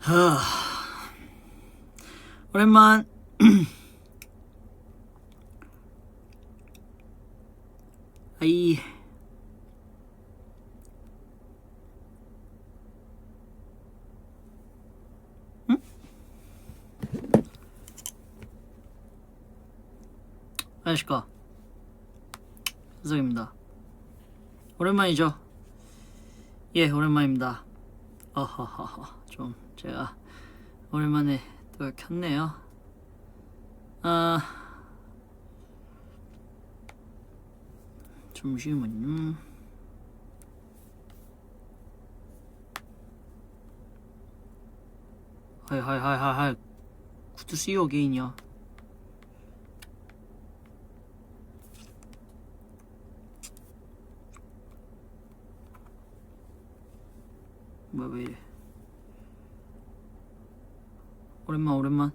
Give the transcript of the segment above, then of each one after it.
하... 오랜만. 아이. 응? 안녕하십니까, 현석입니다. 오랜만이죠? 예, 오랜만입니다. 어허허허. 좀 제가 오랜만에 또 켰네요. 잠시만요. 하이. 굿투 씨 어게인이야. 뭐야, 왜 이래. 오랜만.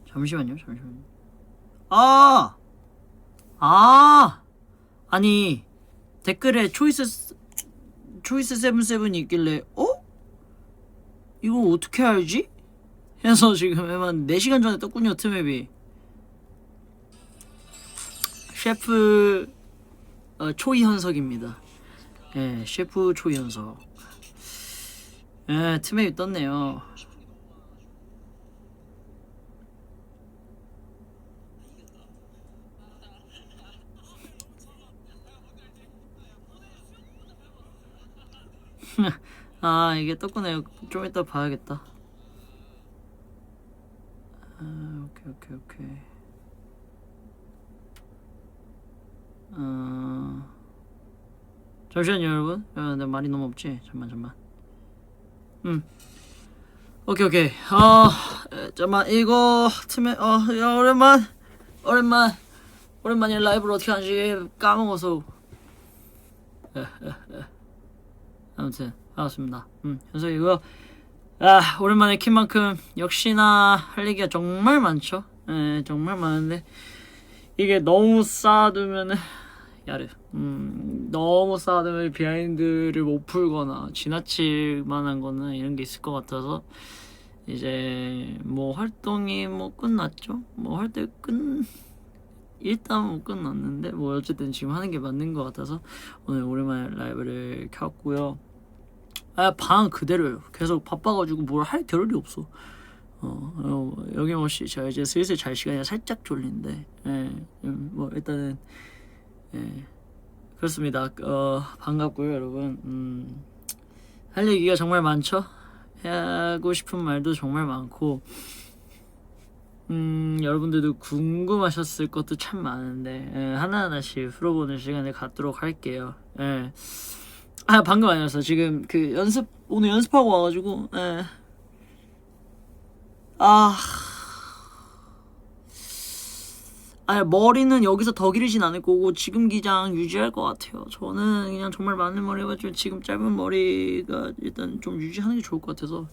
잠시만요. 아니, 댓글에 초이스 77이 있길래 이거 어떻게 알지? 해서 지금 한 4시간 전에 떴군요. 트맵이 셰프 초이현석입니다. 예, 셰프 초이현석. 예, 트맵이 떴네요. 아, 이게 떴구나요. 좀 이따 봐야겠다. 오케이. 잠시만요, 여러분. 내 말이 너무 없지? 잠만. 오케이. 잠만, 이거 틈에 야, 오랜만에 라이브를 어떻게 하는지 까먹어서. 아무튼 반갑습니다. 현석이고요. 오랜만에 킨 만큼 역시나 할 얘기가 정말 많죠. 정말 많은데 이게 너무 쌓아두면은 너무 쌓아두면 비하인드를 못 풀거나 지나칠 만한 거는 이런 게 있을 것 같아서 이제 뭐 활동이 뭐 끝났죠. 뭐 일단 뭐 끝났는데 뭐 어쨌든 지금 하는 게 맞는 것 같아서 오늘 오랜만에 라이브를 켰고요. 방 그대로요. 계속 바빠가지고 뭘 할 겨를이 없어. 여김없이 저 이제 슬슬 잘 시간이 살짝 졸린데, 뭐 일단은 그렇습니다. 반갑고요, 여러분. 할 얘기가 정말 많죠. 하고 싶은 말도 정말 많고, 여러분들도 궁금하셨을 것도 참 많은데 하나하나씩 풀어보는 시간을 갖도록 할게요. 방금 아니었어. 지금 그 오늘 연습하고 와가지고 머리는 여기서 더 기르진 않을 거고 지금 기장 유지할 것 같아요. 저는 그냥 정말 많은 머리 해가지고 지금 짧은 머리가 일단 좀 유지하는 게 좋을 것 같아서.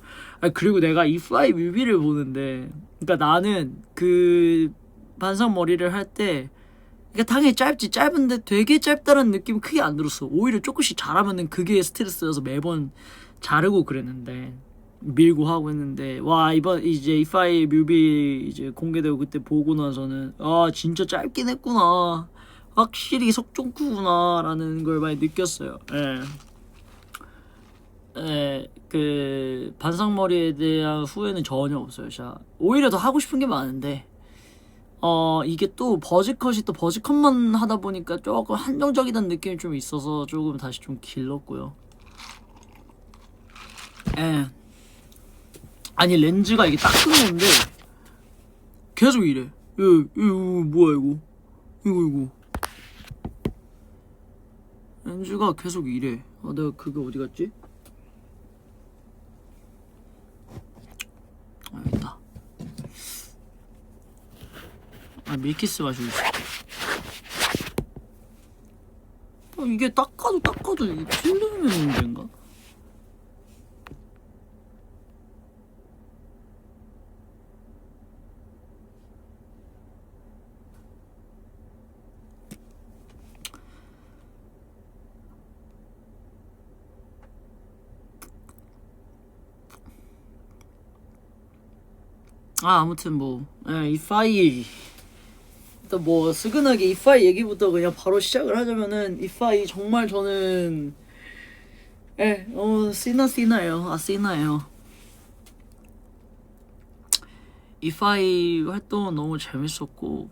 그리고 내가 이 플라이 뮤비를 보는데, 그러니까 나는 그 반성 머리를 할 때 그러니까 당연히 짧은데 되게 짧다는 느낌은 크게 안 들었어. 오히려 조금씩 잘하면은 그게 스트레스여서 매번 자르고 그랬는데, 밀고 하고 했는데, 와, 이번 이제 이파이 뮤비 이제 공개되고 그때 보고 나서는 진짜 짧긴 했구나, 확실히 석종쿠구나 라는 걸 많이 느꼈어요. 그 반상머리에 대한 후회는 전혀 없어요. 자, 오히려 더 하고 싶은 게 많은데 이게 또 버즈컷만 하다 보니까 조금 한정적이다는 느낌이 좀 있어서 조금 다시 좀 길렀고요. 아니, 렌즈가 이게 딱 끄는 건데 계속 이래. 이거 뭐야 이거 렌즈가 계속 이래. 내가 그게 어디 갔지? 여기다. 밀키스 마시고 있어. 이게 닦아도 이게 필름의 문제인가? 아무튼 뭐 이파이 일단 뭐 스근하게 이파이 얘기부터 그냥 바로 시작을 하자면은 이파이 정말 저는 씨나예요. 씨나예요. 이파이 활동은 너무 재밌었고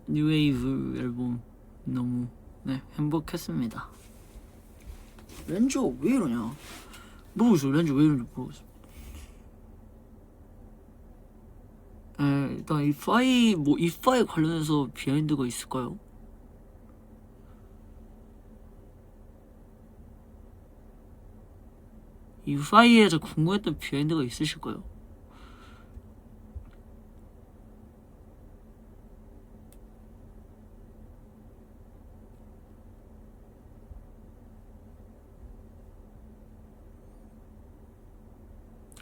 뉴웨이브 앨범 너무 행복했습니다. 렌저 왜 이러냐 모르겠어. 렌저 왜 이러는지 모르겠어. 일단 이파이 관련해서 비하인드가 있을까요? 이파이에서 궁금했던 비하인드가 있으실까요?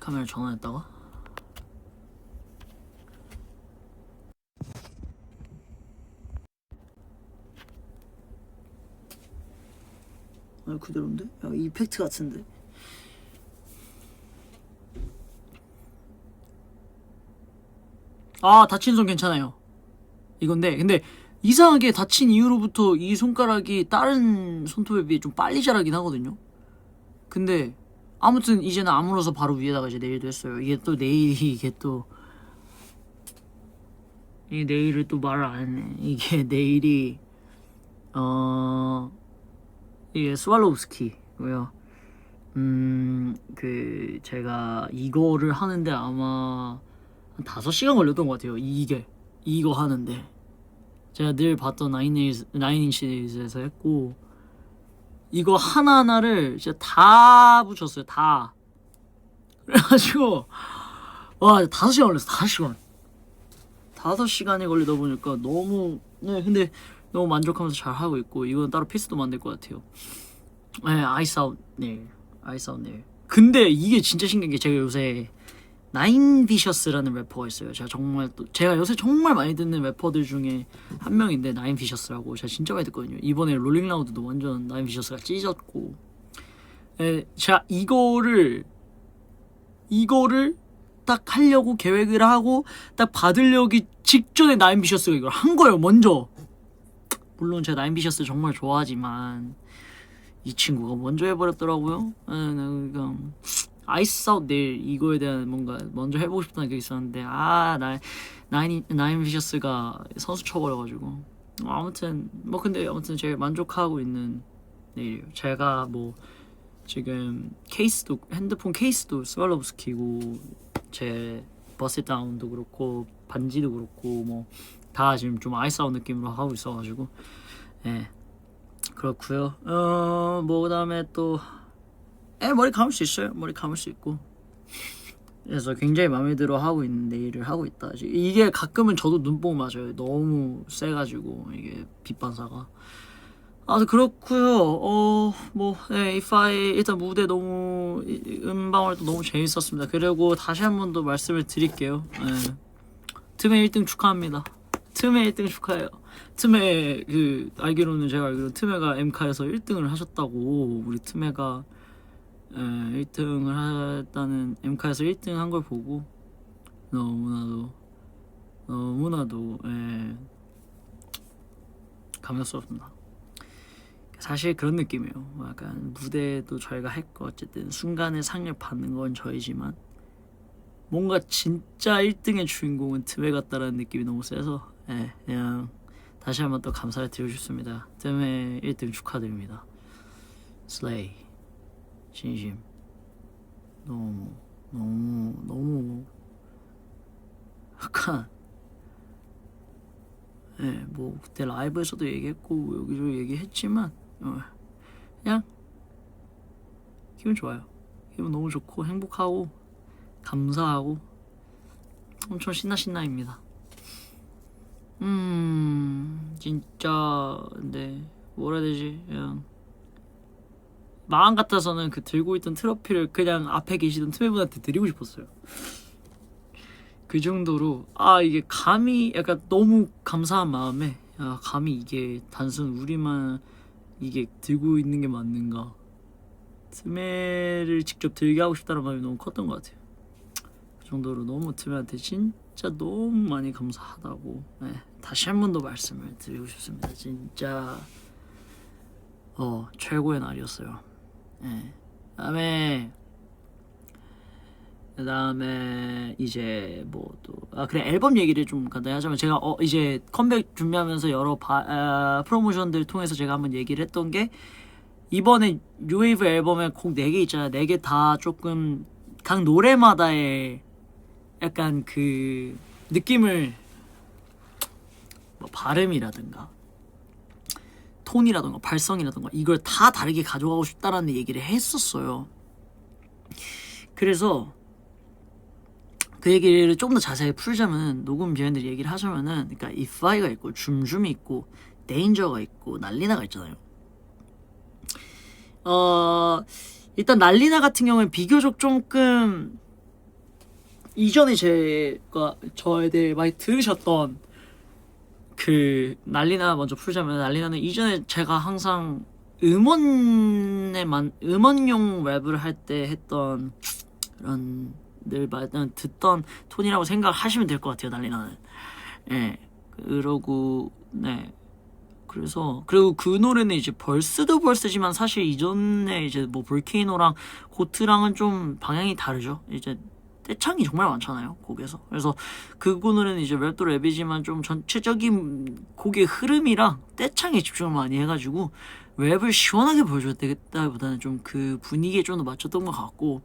카메라 전화했다가? 그대로인데? 야, 이펙트 같은데? 다친 손 괜찮아요. 이건데 근데 이상하게 다친 이후로부터 이 손가락이 다른 손톱에 비해 좀 빨리 자라긴 하거든요. 근데 아무튼 이제는 아물어서 바로 위에다가 이제 네일도 했어요. 이게 또 네일이 이 네일을 또 말을 안 했네. 이게 네일이 이게 스왈로우스키고요. 제가 이거를 하는데 아마 한 5시간 걸렸던 것 같아요. 이거 하는데 제가 늘 봤던 나인인치에서 했고 이거 하나하나를 진짜 다 붙였어요. 다. 그래가지고 와 5시간 걸렸어. 5시간 5시간이 걸리다 보니까 너무 근데 너무 만족하면서 잘 하고 있고 이건 따로 피스도 만들 것 같아요. 아이스아웃 네일. 근데 이게 진짜 신기한 게 제가 요새 나인비셔스라는 래퍼가 있어요. 제가 요새 정말 많이 듣는 래퍼들 중에 한 명인데 나인비셔스라고 제가 진짜 많이 듣거든요. 이번에 롤링라우드도 완전 나인비셔스가 찢었고 제가 이거를 딱 하려고 계획을 하고 딱 받으려기 직전에 나인비셔스가 이걸 한 거예요. 먼저. 물론 제가 나인비셔스 정말 좋아하지만 이 친구가 먼저 해버렸더라고요. 그러니까 아이스아웃 네일 이거에 대한 뭔가 먼저 해보고 싶다는 게 있었는데 나인비셔스가 선수 쳐버려가지고 아무튼 제가 만족하고 있는 네일이에요. 제가 뭐 지금 핸드폰 케이스도 스왈로브스키고 제 버스다운도 그렇고 반지도 그렇고 뭐 다 지금 좀 아이스아웃 느낌으로 하고 있어가지고 그렇고요. 뭐 그다음에 또 머리 감을 수 있어요. 머리 감을 수 있고 그래서 굉장히 마음에 들어 하고 있는 네일을 하고 있다. 이게 가끔은 저도 눈뽕 맞아요. 너무 세가지고 이게 빛 반사가. 그렇고요. 이파이 일단 무대 너무 음방울도 너무 재밌었습니다. 그리고 다시 한 번 더 말씀을 드릴게요. 틈에 1등 축하합니다. 틈에 1등 축하해요. 틈에 제가 알기로는 틈에가 엠카에서 1등을 하셨다고. 우리 틈에가 1등을 했다는 엠카에서 1등 한 걸 보고 너무나도 감격스럽습니다. 사실 그런 느낌이에요. 약간 무대도 저희가 했고 어쨌든 순간에 상을 받는 건 저희지만 뭔가 진짜 1등의 주인공은 틈에 같다라는 느낌이 너무 세서 그냥 다시 한번 또 감사를 드리고 싶습니다. 틈에 1등 축하드립니다. 슬레이 진심 너무 약간 뭐 그때 라이브에서도 얘기했고 여기저기 얘기했지만 그냥 기분 좋아요. 기분 너무 좋고 행복하고 감사하고 엄청 신나입니다. 진짜 뭐라 해야 되지? 그냥 마음 같아서는 들고 있던 트로피를 그냥 앞에 계시던 틈에분한테 드리고 싶었어요. 그 정도로 이게 감히 약간 너무 감사한 마음에 감히 이게 단순 우리만 이게 들고 있는 게 맞는가, 드메를 직접 들게 하고 싶다는 마음이 너무 컸던 것 같아요. 그 정도로 너무 드메한테 진짜 너무 많이 감사하다고 다시 한 번 더 말씀을 드리고 싶습니다. 진짜 최고의 날이었어요. 그다음에 이제 뭐 또 그래 앨범 얘기를 좀 간단히 하자면 제가 이제 컴백 준비하면서 여러 프로모션들 통해서 제가 한번 얘기를 했던 게 이번에 뉴웨이브 앨범에 곡 4개 있잖아요. 4개 다 조금 각 노래마다의 약간 그 느낌을 뭐 발음이라든가 톤이라든가 발성이라든가 이걸 다 다르게 가져가고 싶다라는 얘기를 했었어요. 그래서 그 얘기를 조금 더 자세히 풀자면 녹음 비하인드 얘기를 하자면은 그러니까 If I가 있고 줌줌이 있고 데인저가 있고 날리나가 있잖아요. 일단 날리나 같은 경우는 비교적 조금 이전에 저에 대해 많이 들으셨던 그 날리나 먼저 풀자면 날리나는 이전에 제가 항상 음원용 랩을 할 때 했던 그런 늘 듣던 톤이라고 생각하시면 될 것 같아요. 날리나는 그리고 그리고 그 노래는 이제 벌스도 벌스지만 사실 이전에 이제 뭐 볼케이노랑 고트랑은 좀 방향이 다르죠. 이제 떼창이 정말 많잖아요 곡에서. 그래서 그 노래는 이제 랩도 랩이지만 좀 전체적인 곡의 흐름이랑 떼창에 집중을 많이 해가지고 랩을 시원하게 보여줘야 되겠다보다는 좀 그 분위기에 좀 더 맞췄던 것 같고,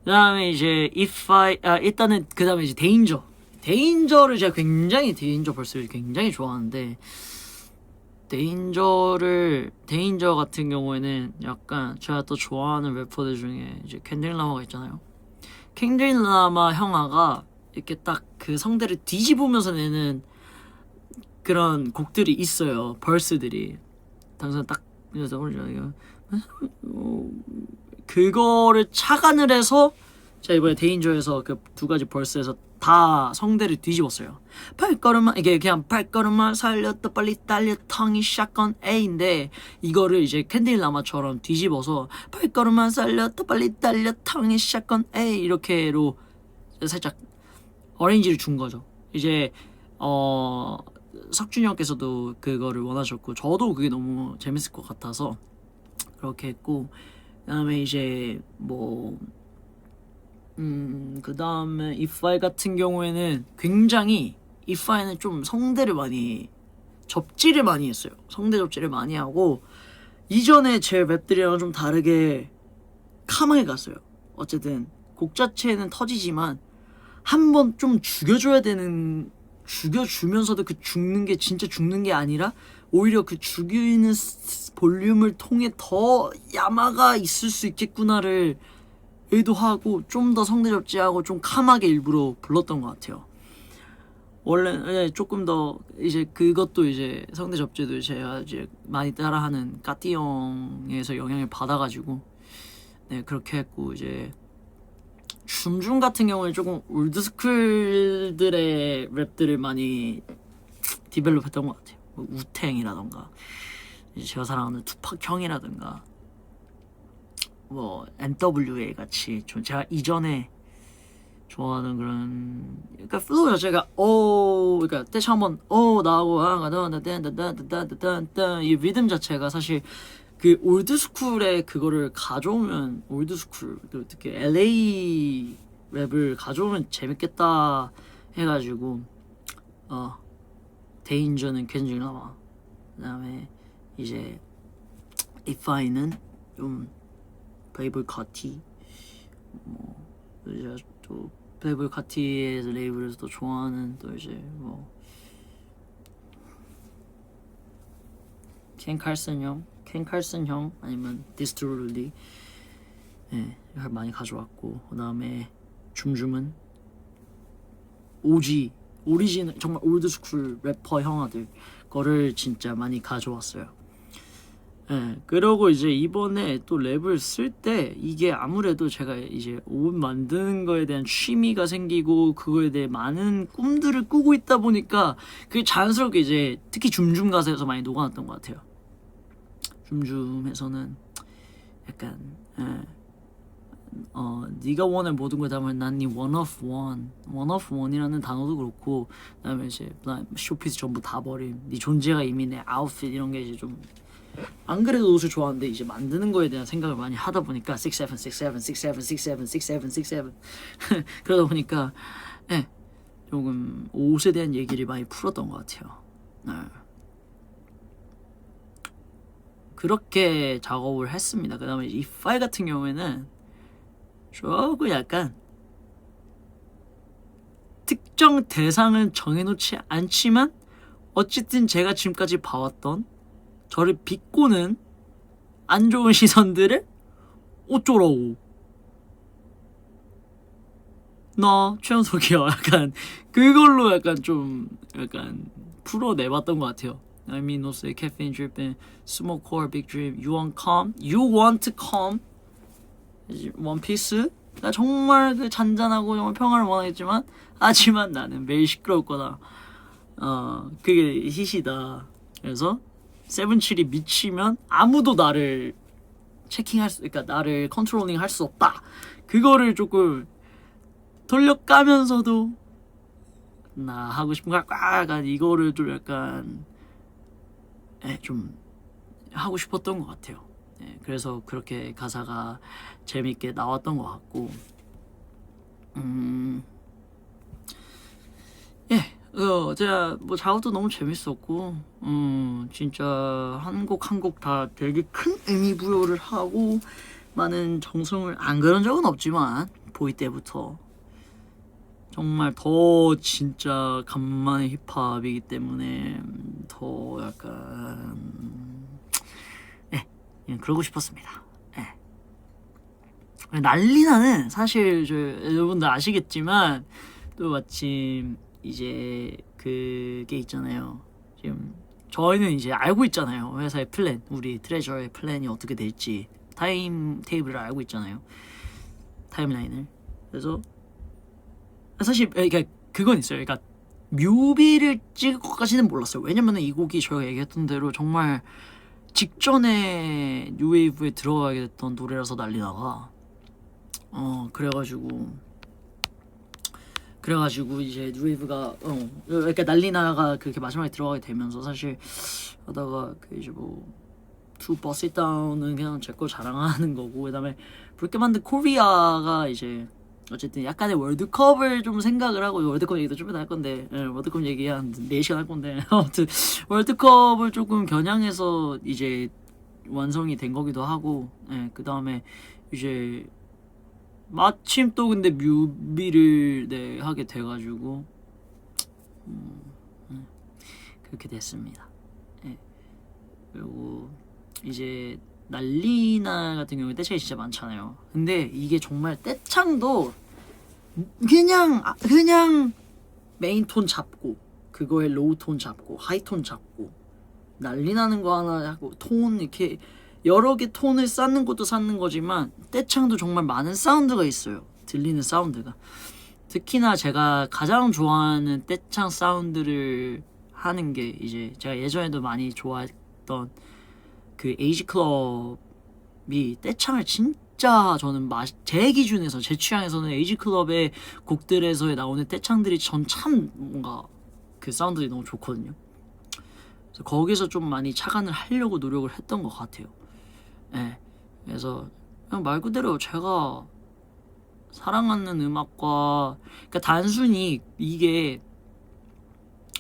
그 다음에 이제 일단은 그 다음에 이제 데인저를 제가 굉장히 데인저 벌스를 굉장히 좋아하는데 데인저 같은 경우에는 약간 제가 또 좋아하는 래퍼들 중에 이제 켄드릭 라마가 있잖아요. 켄드릭 라마 형아가 이렇게 딱 그 성대를 뒤집으면서 내는 그런 곡들이 있어요. 벌스들이 당장 딱 그래서 그거를 착안을 해서 제가 이번에 데인저에서 그 두 가지 벌스에서 다 성대를 뒤집었어요. 발걸음만 이게 그냥 발걸음만 살렸다 빨리 달려 텅이 샷건 A인데 이거를 이제 캔딜 라마처럼 뒤집어서 발걸음만 살렸다 빨리 달려 텅이 샷건 A 이렇게로 살짝 어레인지를 준 거죠. 이제 석준이 형께서도 그거를 원하셨고 저도 그게 너무 재밌을 것 같아서 그렇게 했고, 그다음에 이제 뭐 그 다음에 If I 같은 경우에는 굉장히 If I는 좀 성대를 많이 접지를 많이 했어요. 성대 접지를 많이 하고 이전에 제 랩들이랑 좀 다르게 캄하게 갔어요. 어쨌든 곡 자체는 터지지만 한번 좀 죽여주면서도 그 죽는 게 진짜 죽는 게 아니라 오히려 그 죽이는 볼륨을 통해 더 야마가 있을 수 있겠구나를 의도하고 좀 더 성대 접지하고 좀 캄하게 일부러 불렀던 것 같아요. 원래 조금 더 이제 그것도 이제 성대 접지도 제가 이제 많이 따라하는 까띠 형에서 영향을 받아가지고 그렇게 했고, 이제 줌줌 같은 경우에 조금 올드스쿨들의 랩들을 많이 디벨롭했던 것 같아요. 뭐 우탱이라던가 제가 사랑하는 투팍 형이라든가 뭐 NWA 같이 좀 제가 이전에 좋아하는 그런 그러니까 플로우 자체가 그러니까 떼창 한번 나오고 이 리듬 자체가 사실 그 올드스쿨의 그거를 가져오면 올드스쿨 특히 LA 랩을 가져오면 재밌겠다 해가지고 데인저는 켄드릭 라마, 그다음에 이제 If I는 좀 플레이보이 카티, 뭐 이제 또 플레이보이 카티의 레이블에서 또 좋아하는 또 이제 뭐 켄 칼슨 형 아니면 디스트롤리 많이 가져왔고, 그 다음에 줌줌은 오리지널 정말 올드스쿨 래퍼 형아들 거를 진짜 많이 가져왔어요. 그러고 이제 이번에 또 랩을 쓸 때 이게 아무래도 제가 이제 옷 만드는 거에 대한 취미가 생기고 그거에 대해 많은 꿈들을 꾸고 있다 보니까 그게 자연스럽게 이제 특히 줌줌 가사에서 많이 녹아났던 것 같아요. 줌줌에서는 약간 예. 네가 원할 모든 걸 담은 난 네 one of one이라는 단어도 그렇고, 그다음에 이제 쇼피스 전부 다 버림. 네 존재가 이미 내 아웃핏 이런 게 이제 좀 안 그래도 옷을 좋아하는데 이제 만드는 거에 대한 생각을 많이 하다 보니까 6'7", 그러다 보니까 예, 조금 옷에 대한 얘기를 많이 풀었던 것 같아요. 네. 그렇게 작업을 했습니다. 그 다음에 이 파일 같은 경우에는 조금 약간 특정 대상은 정해놓지 않지만 어쨌든 제가 지금까지 봐왔던 저를 비꼬는 안 좋은 시선들을 어쩌라고 나 최연석이야 약간 그걸로 약간 좀 약간 풀어내봤던 것 같아요. I mean, no say caffeine dripping, smoke core, big dream. You want calm? You want calm? 원피스? 나 정말 그 잔잔하고 정말 평화를 원하겠지만 하지만 나는 매일 시끄러울 거다. 그게 hit이다. 그래서 777이 미치면 아무도 나를 체킹할 수, 그러니까 나를 컨트롤링 할 수 없다. 그거를 조금 돌려까면서도 나 하고 싶은 거 약간 이거를 좀 약간 좀 하고 싶었던 것 같아요. 그래서 그렇게 가사가 재밌게 나왔던 것 같고, 제가 뭐 작업도 너무 재밌었고, 진짜 한 곡 한 곡 다 되게 큰 의미 부여를 하고 많은 정성을 안 그런 적은 없지만 보이 때부터 정말 더 진짜 간만에 힙합이기 때문에 더 약간 그냥 그러고 싶었습니다. 난리나는 사실 여러분들 아시겠지만 또 마침 이제 그게 있잖아요. 지금 저희는 이제 알고 있잖아요. 회사의 플랜, 우리 트레저의 플랜이 어떻게 될지 타임 테이블을 알고 있잖아요. 타임라인을. 그래서 사실 그러니까 그건 있어요. 그러니까 뮤비를 찍을 것까지는 몰랐어요. 왜냐면은 이 곡이 저희가 얘기했던 대로 정말 직전에 뉴웨이브에 들어가게 됐던 노래라서 난리다가 그래가지고 이제 뉴웨이브가 그러니까 난리나가 그렇게 마지막에 들어가게 되면서 사실 하다가 그 이제 뭐 To Bust It Down은 그냥 제 거 자랑하는 거고, 그다음에 그렇게 만든 코리아가 이제 어쨌든 약간의 월드컵을 좀 생각을 하고, 월드컵 얘기도 좀 이따 할 건데, 월드컵 얘기 한 4시간 할 건데 아무튼 월드컵을 조금 겨냥해서 이제 완성이 된 거기도 하고, 그 다음에 이제 마침 또 근데 뮤비를 하게 돼가지고 그렇게 됐습니다. 그리고 이제 난리나 같은 경우에 떼창이 진짜 많잖아요. 근데 이게 정말 떼창도 그냥 메인 톤 잡고 그거에 로우 톤 잡고 하이 톤 잡고 난리나는 거 하나 하고 톤 이렇게 여러 개 톤을 쌓는 것도 쌓는 거지만 떼창도 정말 많은 사운드가 있어요. 들리는 사운드가. 특히나 제가 가장 좋아하는 떼창 사운드를 하는 게 이제 제가 예전에도 많이 좋아했던 그 에이지 클럽이 떼창을 진짜 저는 제 기준에서 제 취향에서는 에이지 클럽의 곡들에서 나오는 떼창들이 전 참 뭔가 그 사운드들이 너무 좋거든요. 그래서 거기서 좀 많이 착안을 하려고 노력을 했던 것 같아요. 그래서 그냥 말 그대로 제가 사랑하는 음악과 그러니까 단순히 이게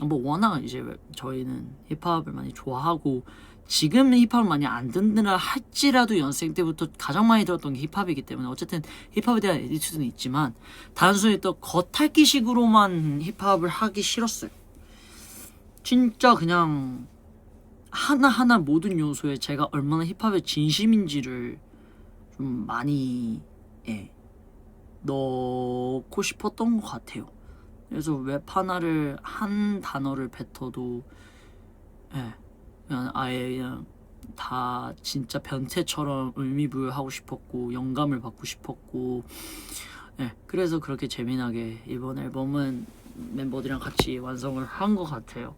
뭐 워낙 이제 저희는 힙합을 많이 좋아하고 지금 힙합을 많이 안 듣느라 할지라도 연생 때부터 가장 많이 들었던 게 힙합이기 때문에 어쨌든 힙합에 대한 에티튜드는 있지만 단순히 또 겉핥기식으로만 힙합을 하기 싫었어요. 진짜 그냥 하나하나 모든 요소에 제가 얼마나 힙합에 진심인지를 좀 많이 넣고 싶었던 것 같아요. 그래서 웹 하나를 한 단어를 뱉어도 그냥 아예 그냥 다 진짜 변태처럼 의미부여하고 싶었고 영감을 받고 싶었고 그래서 그렇게 재미나게 이번 앨범은 멤버들이랑 같이 완성을 한 것 같아요.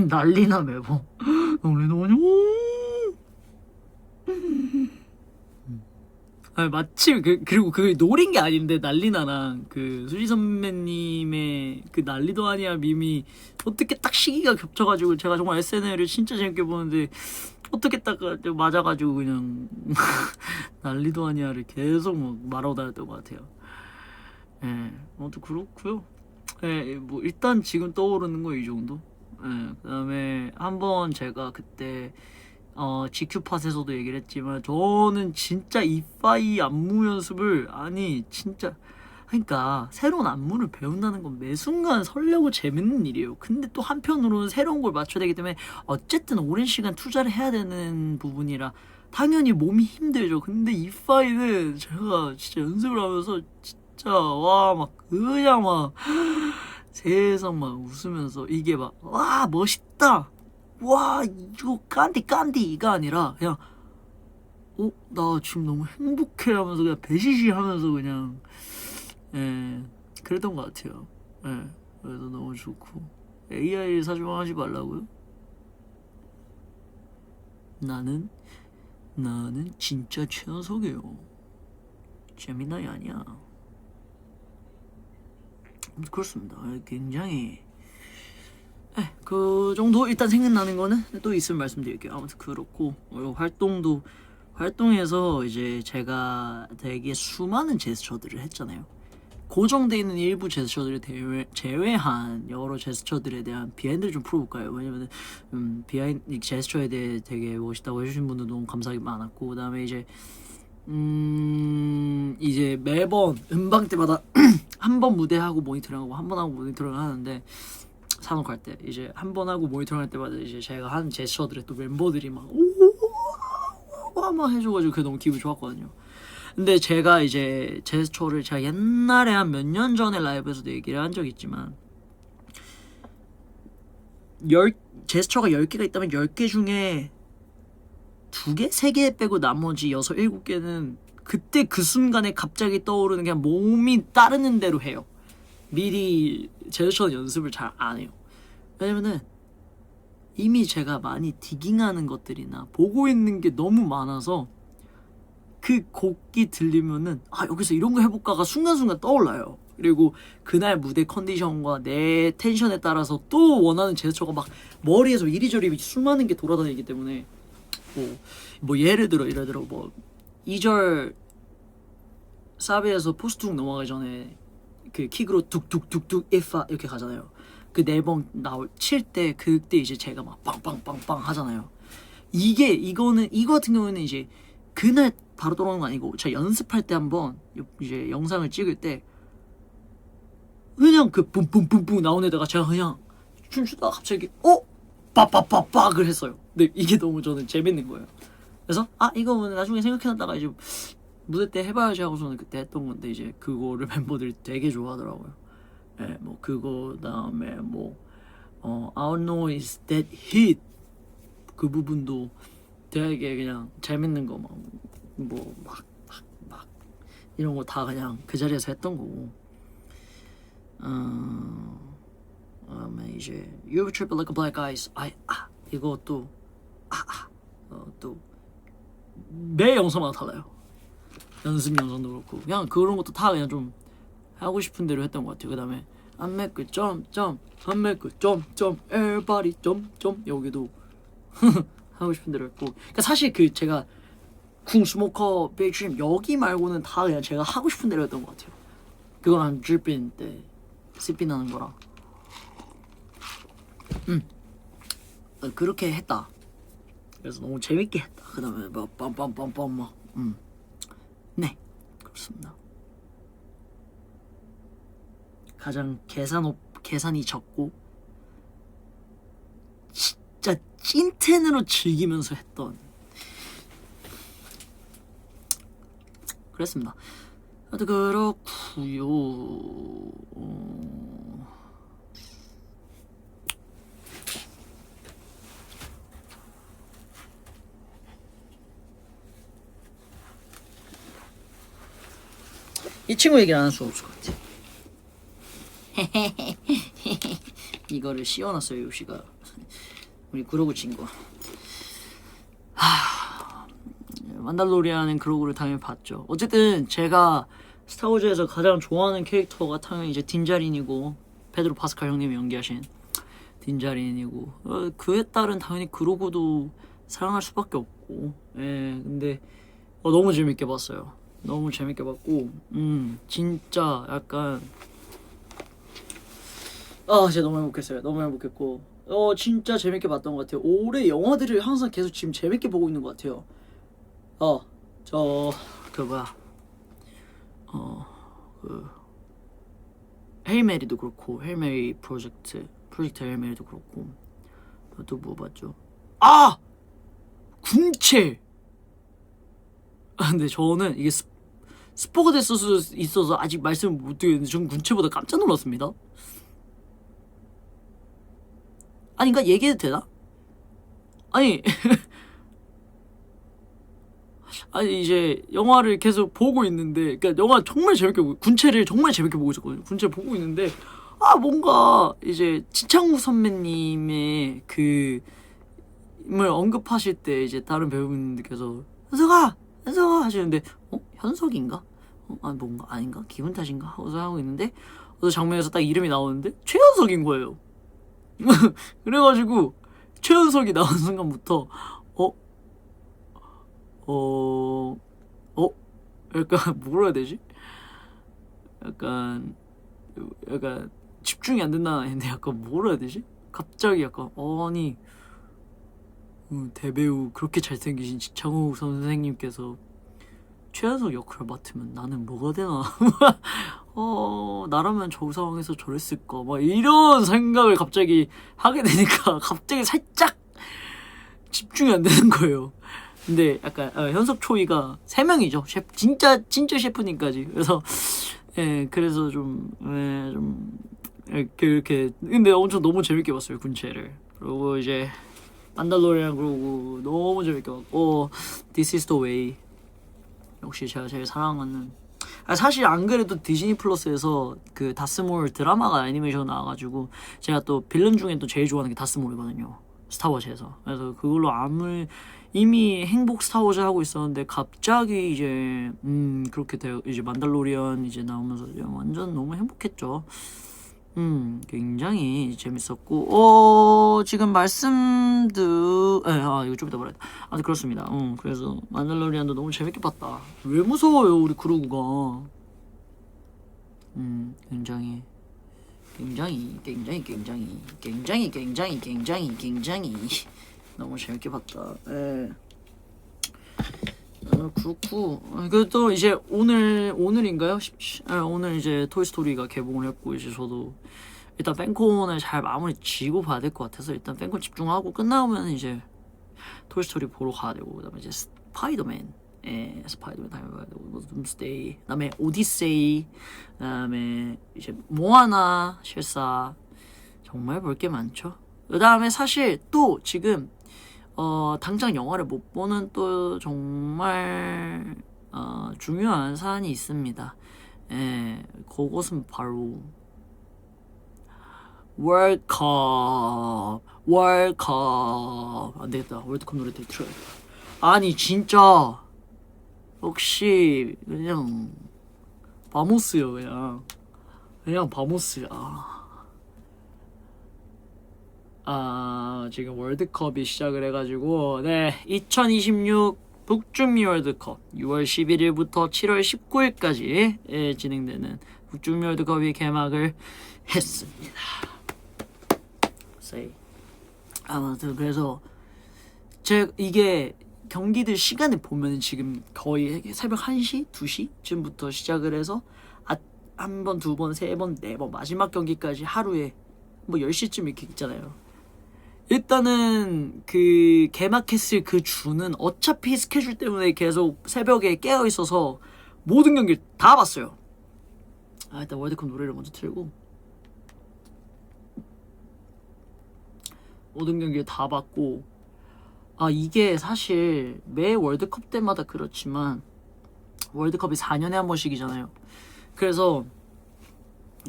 난리나 매번 날리더니 아 마침 그리고 그 노린 게 아닌데 난리나랑 그 수지 선배님의 그 난리도 아니야 밈이 어떻게 딱 시기가 겹쳐가지고 제가 정말 SNL을 진짜 재밌게 보는데 어떻게 딱 맞아가지고 그냥 난리도 아니야를 계속 막 말하고 다녔던 것 같아요. 예, 아무튼 그렇고요. 예, 뭐 일단 지금 떠오르는 거 이 정도. 예, 그다음에 한번 제가 그때 GQ팟에서도 얘기를 했지만 저는 진짜 이파이 안무 연습을 아니 진짜 그러니까 새로운 안무를 배운다는 건 매 순간 설레고 재밌는 일이에요. 근데 또 한편으로는 새로운 걸 맞춰야 되기 때문에 어쨌든 오랜 시간 투자를 해야 되는 부분이라 당연히 몸이 힘들죠. 근데 이파이는 제가 진짜 연습을 하면서 진짜 와 막 그냥 막 세상 막 웃으면서 이게 막 와 멋있다 와 이거 깐디가 아니라 그냥 나 지금 너무 행복해 하면서 그냥 배시시 하면서 그냥 예 그랬던 것 같아요. 예 그래서 너무 좋고 AI 사주방하지 말라고요? 나는 진짜 최연석이에요. 재미나이 아니야. 그렇습니다. 굉장히 그 정도 일단 생각나는 거는 또 있으면 말씀드릴게요. 아무튼 그렇고 활동에서 이제 제가 되게 수많은 제스처들을 했잖아요. 고정돼 있는 일부 제스처들을 제외한 여러 제스처들에 대한 비하인드를 좀 풀어볼까요? 왜냐면 비하인드 제스처에 대해 되게 멋있다고 해주신 분들 너무 감사하게 많았고 그다음에 이제 매번 음방 때마다 한 번 무대하고 모니터링하고 한 번 하고 모니터링을 하는데 산옥할 때 이제 한 번 하고 모니터링 할 때마다 이제 제가 하는 제스처들에 또 멤버들이 막 해줘가지고 그게 너무 기분이 좋았거든요. 근데 제가 이제 제스처를 제가 옛날에 한 몇 년 전에 라이브에서도 얘기를 한 적이 있지만 제스처가 10개가 있다면 10개 중에 2개? 3개 빼고 나머지 6, 7개는 그때 그 순간에 갑자기 떠오르는 그냥 몸이 따르는 대로 해요. 미리 제스처 연습을 잘 안 해요. 왜냐면은 이미 제가 많이 디깅하는 것들이나 보고 있는 게 너무 많아서 그 곡이 들리면은 여기서 이런 거 해볼까가 순간순간 떠올라요. 그리고 그날 무대 컨디션과 내 텐션에 따라서 또 원하는 제스처가 막 머리에서 이리저리 수많은 게 돌아다니기 때문에 뭐 예를 들어 2절 사비에서 포스툭 넘어가기 전에 그 킥으로 툭툭툭툭 이파 이렇게 가잖아요. 그 4번 칠 때 그때 이제 제가 막 빵빵빵빵 하잖아요. 이거 같은 경우는 이제 그날 바로 돌아오는 거 아니고 제가 연습할 때 한번 이제 영상을 찍을 때 그냥 그 뿜뿜뿜뿜 나오는 데다가 제가 그냥 춤추다가 갑자기 빠빠빠빠를 했어요. 근데 이게 너무 저는 재밌는 거예요. 그래서 이거 나중에 생각해놨다가 이제 무대 때 해봐야지 하고서는 그때 했던 건데 이제 그거를 멤버들이 되게 좋아하더라고요. 예, 뭐 그거 다음에 Our Noise That Hit 그 부분도 되게 그냥 재밌는 거 막 이런 거 다 그냥 그 자리에서 했던 거고. 이제 You Trip Like a Black Eyes 이것도 또 매 영상마다 달라요. 연습 영상도 그렇고 그냥 그런 것도 다 그냥 좀 하고 싶은 대로 했던 것 같아요. 그 다음에 I make a jump I make a jump everybody jump 여기도 하고 싶은 대로 했고 그러니까 사실 제가 쿵 스모커 베이트림 여기 말고는 다 그냥 제가 하고 싶은 대로 했던 것 같아요. 그건 한 드리핀 때 시핀 하는 거라 그렇게 했다. 그래서 너무 재밌게 했다. 그 다음에 막 빰빰빰빰 네 그렇습니다. 가장 계산이 적고 진짜 찐텐으로 즐기면서 했던 그랬습니다. 하여튼 그렇구요. 이 친구 얘기를 안 할 수가 없을 것 같아. 이거를 씌워놨어요 요시가 우리 구로구 친구. 만달로리안은 그로그를 당연히 봤죠. 어쨌든 제가 스타워즈에서 가장 좋아하는 캐릭터가 당연히 이제 딘자린이고 페드로 파스칼 형님이 연기하신 딘자린이고 그에 따른 당연히 그로그도 사랑할 수밖에 없고. 예, 근데 너무 재밌게 봤어요. 너무 재밌게 봤고 진짜 약간 진짜 너무 행복했어요. 너무 행복했고 진짜 재밌게 봤던 것 같아요. 올해 영화들을 항상 계속 지금 재밌게 보고 있는 것 같아요. 헤일 메리도 그렇고 헤일 메리 프로젝트 헤일 메리도 그렇고 또 뭐 봤죠? 군체. 근데 저는 이게 스포가 됐을 수 있어서 아직 말씀을 못 드리는데 전 군체보다 깜짝 놀랐습니다. 아닌가? 얘기해도 되나? 아니 아니 이제 영화를 계속 보고 있는데, 그러니까 영화 정말 재밌게 군체를 정말 재밌게 보고 있었거든요. 군체 보고 있는데 뭔가 이제 지창욱 선배님의 그을 언급하실 때 이제 다른 배우분들께서 현석아 하시는데 현석인가? 뭔가 아닌가? 기분 탓인가? 하고 있는데 어느 장면에서 딱 이름이 나오는데 최현석인 거예요. 그래가지고 최현석이 나온 순간부터 약간 뭐라 해야 되지? 약간 집중이 안 된다 했는데 약간 뭐라 해야 되지? 갑자기 약간 아니 대배우 그렇게 잘생기신 지창욱 선생님께서 최현석 역할을 맡으면 나는 뭐가 되나? 나라면 저 상황에서 저랬을까? 막 이런 생각을 갑자기 하게 되니까 갑자기 살짝 집중이 안 되는 거예요. 근데 약간 현석 초이가 3명이죠. 진짜 셰프님까지. 그래서 그래서 좀 이렇게 근데 엄청 너무 재밌게 봤어요, 군체를. 그리고 이제 만달로리안 그러고 너무 재밌게 봤고 This is the way. 역시 제가 제일 사랑하는. 사실 안 그래도 디즈니 플러스에서 그 다스몰 드라마가 애니메이션 나와가지고 제가 또 빌런 중에 또 제일 좋아하는 게 다스몰이거든요, 스타워즈에서. 그래서 그걸로 이미 행복 스타워즈 하고 있었는데 갑자기 이제 그렇게 돼요. 이제 만달로리안 이제 나오면서 완전 너무 행복했죠. 굉장히 재밌었고 지금 이거 좀 이따 말해야 돼. 그렇습니다. 그래서 만달로리안도 너무 재밌게 봤다. 왜 무서워요 우리 그루구가. 굉장히 너무 재밌게 봤다. 그렇고 또 이제 오늘인가요? 오늘 이제 토이스토리가 개봉을 했고 이제 저도 일단 팬콘을 잘 마무리 지고 봐야 될 것 같아서 일단 팬콘 집중하고 끝나면 이제 토이스토리 보러 가야 되고, 그다음에 이제 스파이더맨 당연히 봐야 되고, 둠스데이, 그다음에 오디세이, 그다음에 이제 모아나 실사, 정말 볼 게 많죠. 그다음에 사실 또 지금 당장 영화를 못 보는 또 정말 중요한 사안이 있습니다. 그것은 바로 월컵. 안 되겠다. 월드컵 노래 틀어야겠다. 아니 진짜 역시 그냥 바모스요. 그냥 바모스야. 지금 월드컵이 시작을 해가지고 2026 북중미 월드컵 6월 11일부터 7월 19일까지 진행되는 북중미 월드컵이 개막을 했습니다. 아무튼 그래서 이게 경기들 시간을 보면 지금 거의 새벽 1시, 2시쯤부터 시작을 해서 한 번, 두 번, 세 번, 네 번 마지막 경기까지 하루에 뭐 10시쯤 이렇게 있잖아요. 일단은 그 개막했을 그 주는 어차피 스케줄 때문에 계속 새벽에 깨어 있어서 모든 경기를 다 봤어요. 일단 월드컵 노래를 먼저 틀고 모든 경기를 다 봤고, 이게 사실 매 월드컵 때마다 그렇지만 월드컵이 4년에 한 번씩이잖아요. 그래서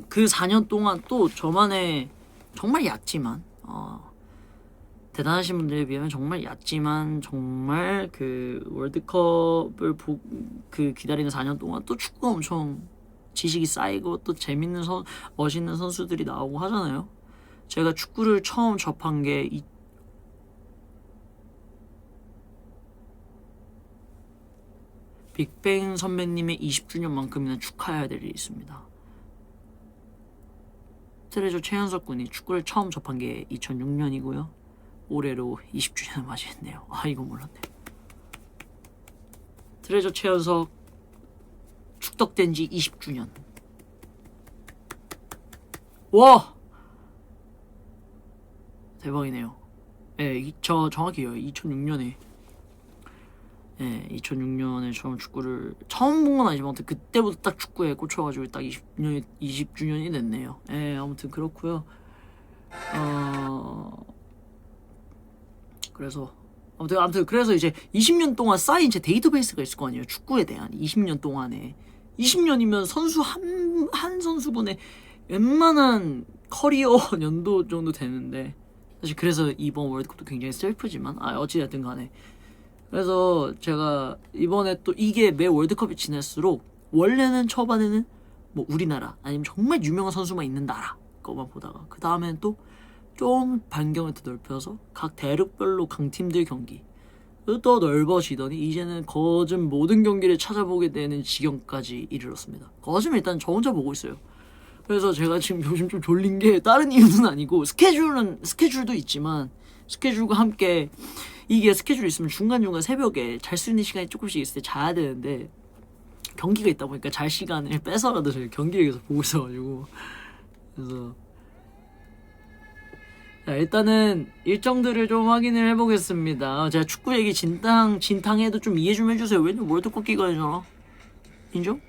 그 4년 동안 또 저만의 정말 얕지만 대단하신 분들에 비하면 정말 얕지만 정말 그 월드컵을 그 기다리는 4년 동안 또 축구가 엄청 지식이 쌓이고 또 재밌는 멋있는 선수들이 나오고 하잖아요. 제가 축구를 처음 접한 게 빅뱅 선배님의 20주년만큼이나 축하해야 될 일이 있습니다. 트레저 최현석 군이 축구를 처음 접한 게 2006년이고요. 올해로 20주년을 맞이했네요. 아, 이거 몰랐네. 트레저 최현석 축덕된 지 20주년. 와! 대박이네요. 예, 저 정확히요. 2006년에 2006년에 처음 본 건 아니지만 아무튼 그때부터 딱 축구에 꽂혀가지고 딱 20주년이 됐네요. 예, 아무튼 그렇고요. 그래서 아무튼 그래서 이제 20년 동안 쌓인 제 데이터베이스가 있을 거 아니에요. 축구에 대한 20년 동안에 20년이면 선수 한 선수분의 웬만한 커리어 연도 정도 되는데 사실 그래서 이번 월드컵도 굉장히 슬프지만 어찌됐든 간에 그래서 제가 이번에 또 이게 매 월드컵이 지날수록 원래는 초반에는 뭐 우리나라 아니면 정말 유명한 선수만 있는 나라 거만 보다가 그 다음에는 또 좀 반경을 더 넓혀서 각 대륙별로 강팀들 경기 또 넓어지더니 이제는 거진 모든 경기를 찾아보게 되는 지경까지 이르렀습니다. 거진 일단 저 혼자 보고 있어요. 그래서 제가 지금 요즘 좀 졸린 게 다른 이유는 아니고 스케줄도 있지만 스케줄과 함께 이게 스케줄이 있으면 중간중간 새벽에 잘 수 있는 시간이 조금씩 있을 때 자야 되는데 경기가 있다 보니까 잘 시간을 뺏어라도 저희 경기를 계속 보고 있어가지고 그래서 자, 일단은 일정들을 좀 확인을 해보겠습니다. 제가 축구 얘기 진탕해도 좀 이해 좀 해주세요. 왜냐면 월드컵 기간이잖아. 인정?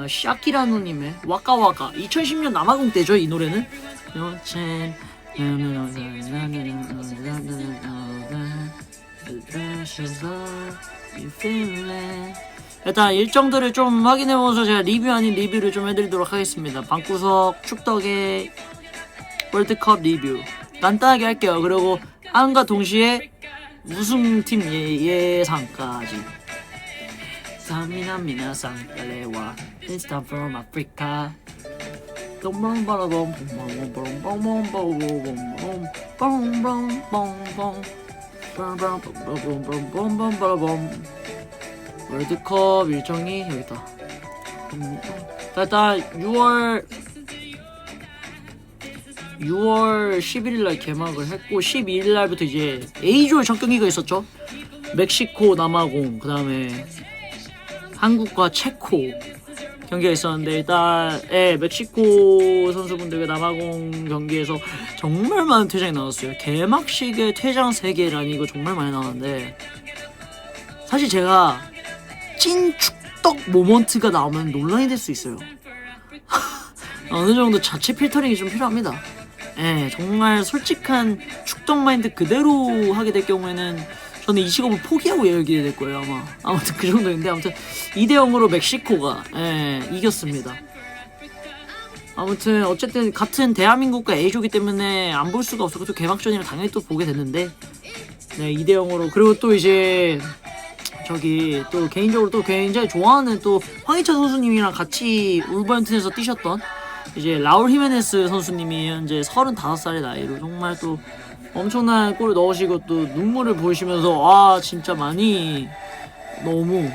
샤키라누님의 와까와까 2010년 남아공 때죠 이 노래는. 일단 일정들을 좀 확인해보면서 제가 리뷰 아닌 리뷰를 좀 해드리도록 하겠습니다. 방구석 축덕의 월드컵 리뷰 간단하게 할게요. 그리고 안과 동시에 우승팀 예상까지. 사미나미나상 빨레와 인스타 from Africa. 월드컵 일정이 여기다. 일단 6월 11일날 개막을 했고 12일날부터 이제 A조의 첫 경기가 있었죠. 멕시코 남아공 그 다음에 한국과 체코 경기가 있었는데 일단 멕시코 선수분들과 남아공 경기에서 정말 많은 퇴장이 나왔어요. 개막식에 퇴장 3개라니 이거 정말 많이 나왔는데 사실 제가 찐 축덕 모먼트가 나오면 논란이 될 수 있어요. 어느 정도 자체 필터링이 좀 필요합니다. 정말 솔직한 축덕 마인드 그대로 하게 될 경우에는 저는 이 직업을 포기하고 얘기해야 될 거예요 아마. 아무튼 그 정도인데 아무튼 2대0으로 멕시코가 이겼습니다. 아무튼 어쨌든 같은 대한민국과 A조기 때문에 안 볼 수가 없었고 또 개막전이라 당연히 또 보게 됐는데 2대0으로 그리고 또 이제 저기 또 개인적으로 또 굉장히 좋아하는 또 황희찬 선수님이랑 같이 울버햄튼에서 뛰셨던 이제 라울 히메네스 선수님이 현재 35살의 나이로 정말 또 엄청난 골을 넣으시고 또 눈물을 보이시면서 진짜 많이 너무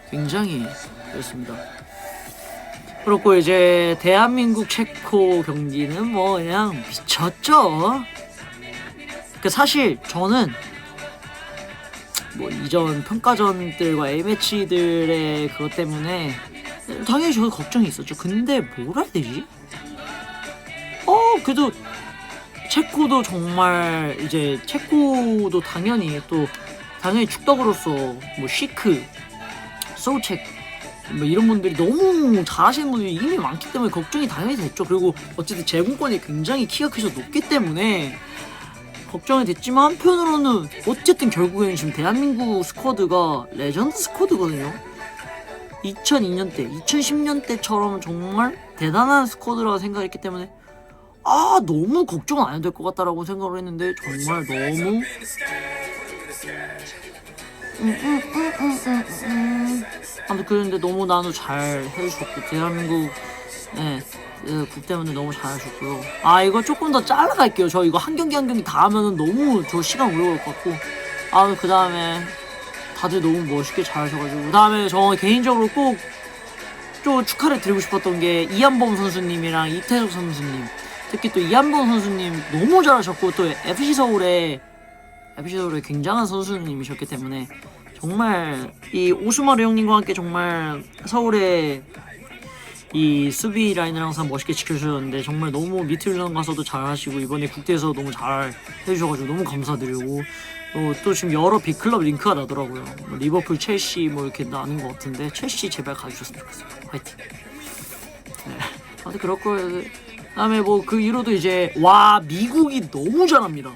굉장히 그렇습니다. 그렇고 이제 대한민국 체코 경기는 뭐 그냥 미쳤죠. 사실 저는 뭐 이전 평가전들과 A매치들의 그것 때문에 당연히 저도 걱정이 있었죠. 근데 뭐라 해야 되지? 그래도 체코도 정말 이제 체코도 당연히 축덕으로서 뭐 시크, 소우책 뭐 이런 분들이 너무 잘하시는 분들이 이미 많기 때문에 걱정이 당연히 됐죠. 그리고 어쨌든 제공권이 굉장히 키가 크셔서 높기 때문에 걱정이 됐지만 한편으로는 어쨌든 결국에는 지금 대한민국 스쿼드가 레전드 스쿼드거든요. 2002년 때, 2010년 때처럼 정말 대단한 스쿼드라고 생각했기 때문에 너무 걱정 안 해도 될 것 같다라고 생각을 했는데 정말 너무 아무튼 그런데 너무 나도 잘 해주셨고 대한민국 국대원들 너무 잘해줬고요. 이거 조금 더 잘라갈게요. 저 이거 한 경기 한 경기 다 하면은 너무 저 시간 오래 걸릴 것 같고 그 다음에 다들 너무 멋있게 잘하셔가지고 그 다음에 저 개인적으로 꼭 좀 축하를 드리고 싶었던 게 이한범 선수님이랑 이태석 선수님, 특히 또 이한범 선수님 너무 잘하셨고 또 FC 서울의 굉장한 선수님이셨기 때문에 정말 이 오수마루 형님과 함께 정말 서울의 이 수비 라인을 항상 멋있게 지켜주셨는데 정말 너무 미틀런 가서도 잘하시고 이번에 국대에서 너무 잘 해주셔가지고 너무 감사드리고 또 지금 여러 빅클럽 링크가 나더라고요. 리버풀, 첼시 이렇게 나는 것 같은데 첼시 제발 가주셨으면 좋겠어요. 화이팅. 네. 아무튼 그렇고 그다음에 그 이후로도 이제 미국이 너무 잘합니다.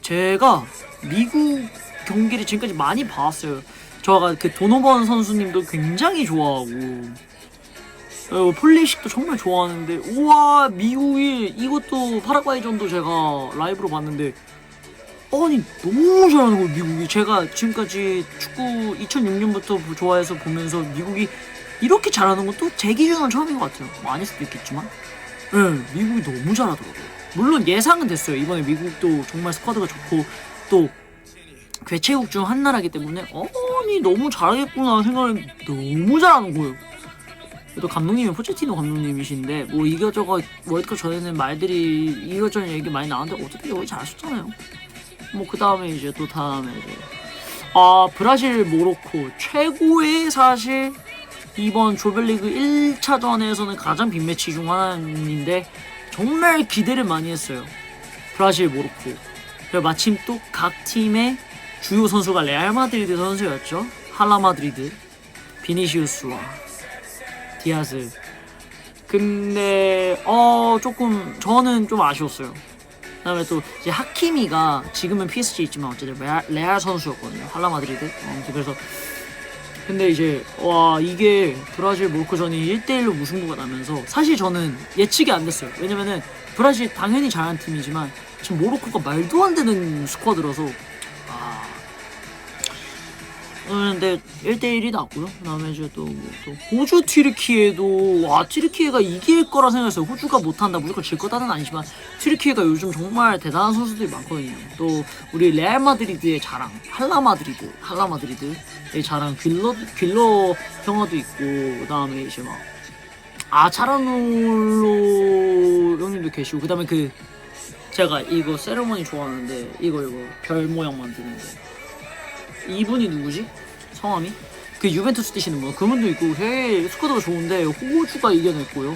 제가 미국 경기를 지금까지 많이 봐왔어요. 저가 그 도노번 선수님도 굉장히 좋아하고 폴리식도 정말 좋아하는데 우와 미국이 이것도 파라과이전도 제가 라이브로 봤는데 너무 잘하는 거예요 미국이. 제가 지금까지 축구 2006년부터 좋아해서 보면서 미국이 이렇게 잘하는 것도 제 기준은 처음인 것 같아요. 아닐 수도 있겠지만 미국이 너무 잘하더라고요. 물론 예상은 됐어요. 이번에 미국도 정말 스쿼드가 좋고 또 괴체국 중 한 나라이기 때문에 너무 잘하겠구나 생각을 너무 잘하는 거예요. 또 감독님이 포체티노 감독님이신데 이것저것 월드컵 전에는 말들이 이것저것 얘기 많이 나왔는데 어차피 여기 잘하셨잖아요. 그 다음에 이제 또 다음에 브라질 모로코 최고의 사실 이번 조별리그 1차전에서는 가장 빅매치 중 하나인데 정말 기대를 많이 했어요. 브라질 모로코. 그리고 마침 또 각 팀의 주요 선수가 레알 마드리드 선수였죠. 할라 마드리드 비니시우스와 디아즈. 근데 조금 저는 좀 아쉬웠어요. 그다음에 또 이제 하키미가 지금은 PSG 있지만 어쨌든 레알 선수였거든요. 할라 마드리드. 그래서 근데 이제 이게 브라질 모로코전이 1대1로 무승부가 나면서 사실 저는 예측이 안 됐어요. 왜냐면은 브라질 당연히 잘하는 팀이지만 지금 모로코가 말도 안 되는 스쿼드라서 근데 1대1이 났고요. 그 다음에 이제 또 호주 튀르키예도 튀르키예가 이길 거라 생각했어요. 호주가 못한다 무조건 질 거다는 아니지만 튀르키예가 요즘 정말 대단한 선수들이 많거든요. 또 우리 레알 마드리드의 자랑 할라 마드리드의 자랑 ���러 형아도 있고 그 다음에 이제 차라놀로 형님도 계시고 그 다음에 제가 이거 세레머니 좋아하는데 이거 별 모양 만드는 거 이분이 누구지? 성함이? 유벤투스 뛰시는 분 그분도 있고 스쿼드가 좋은데 호주가 이겨냈고요.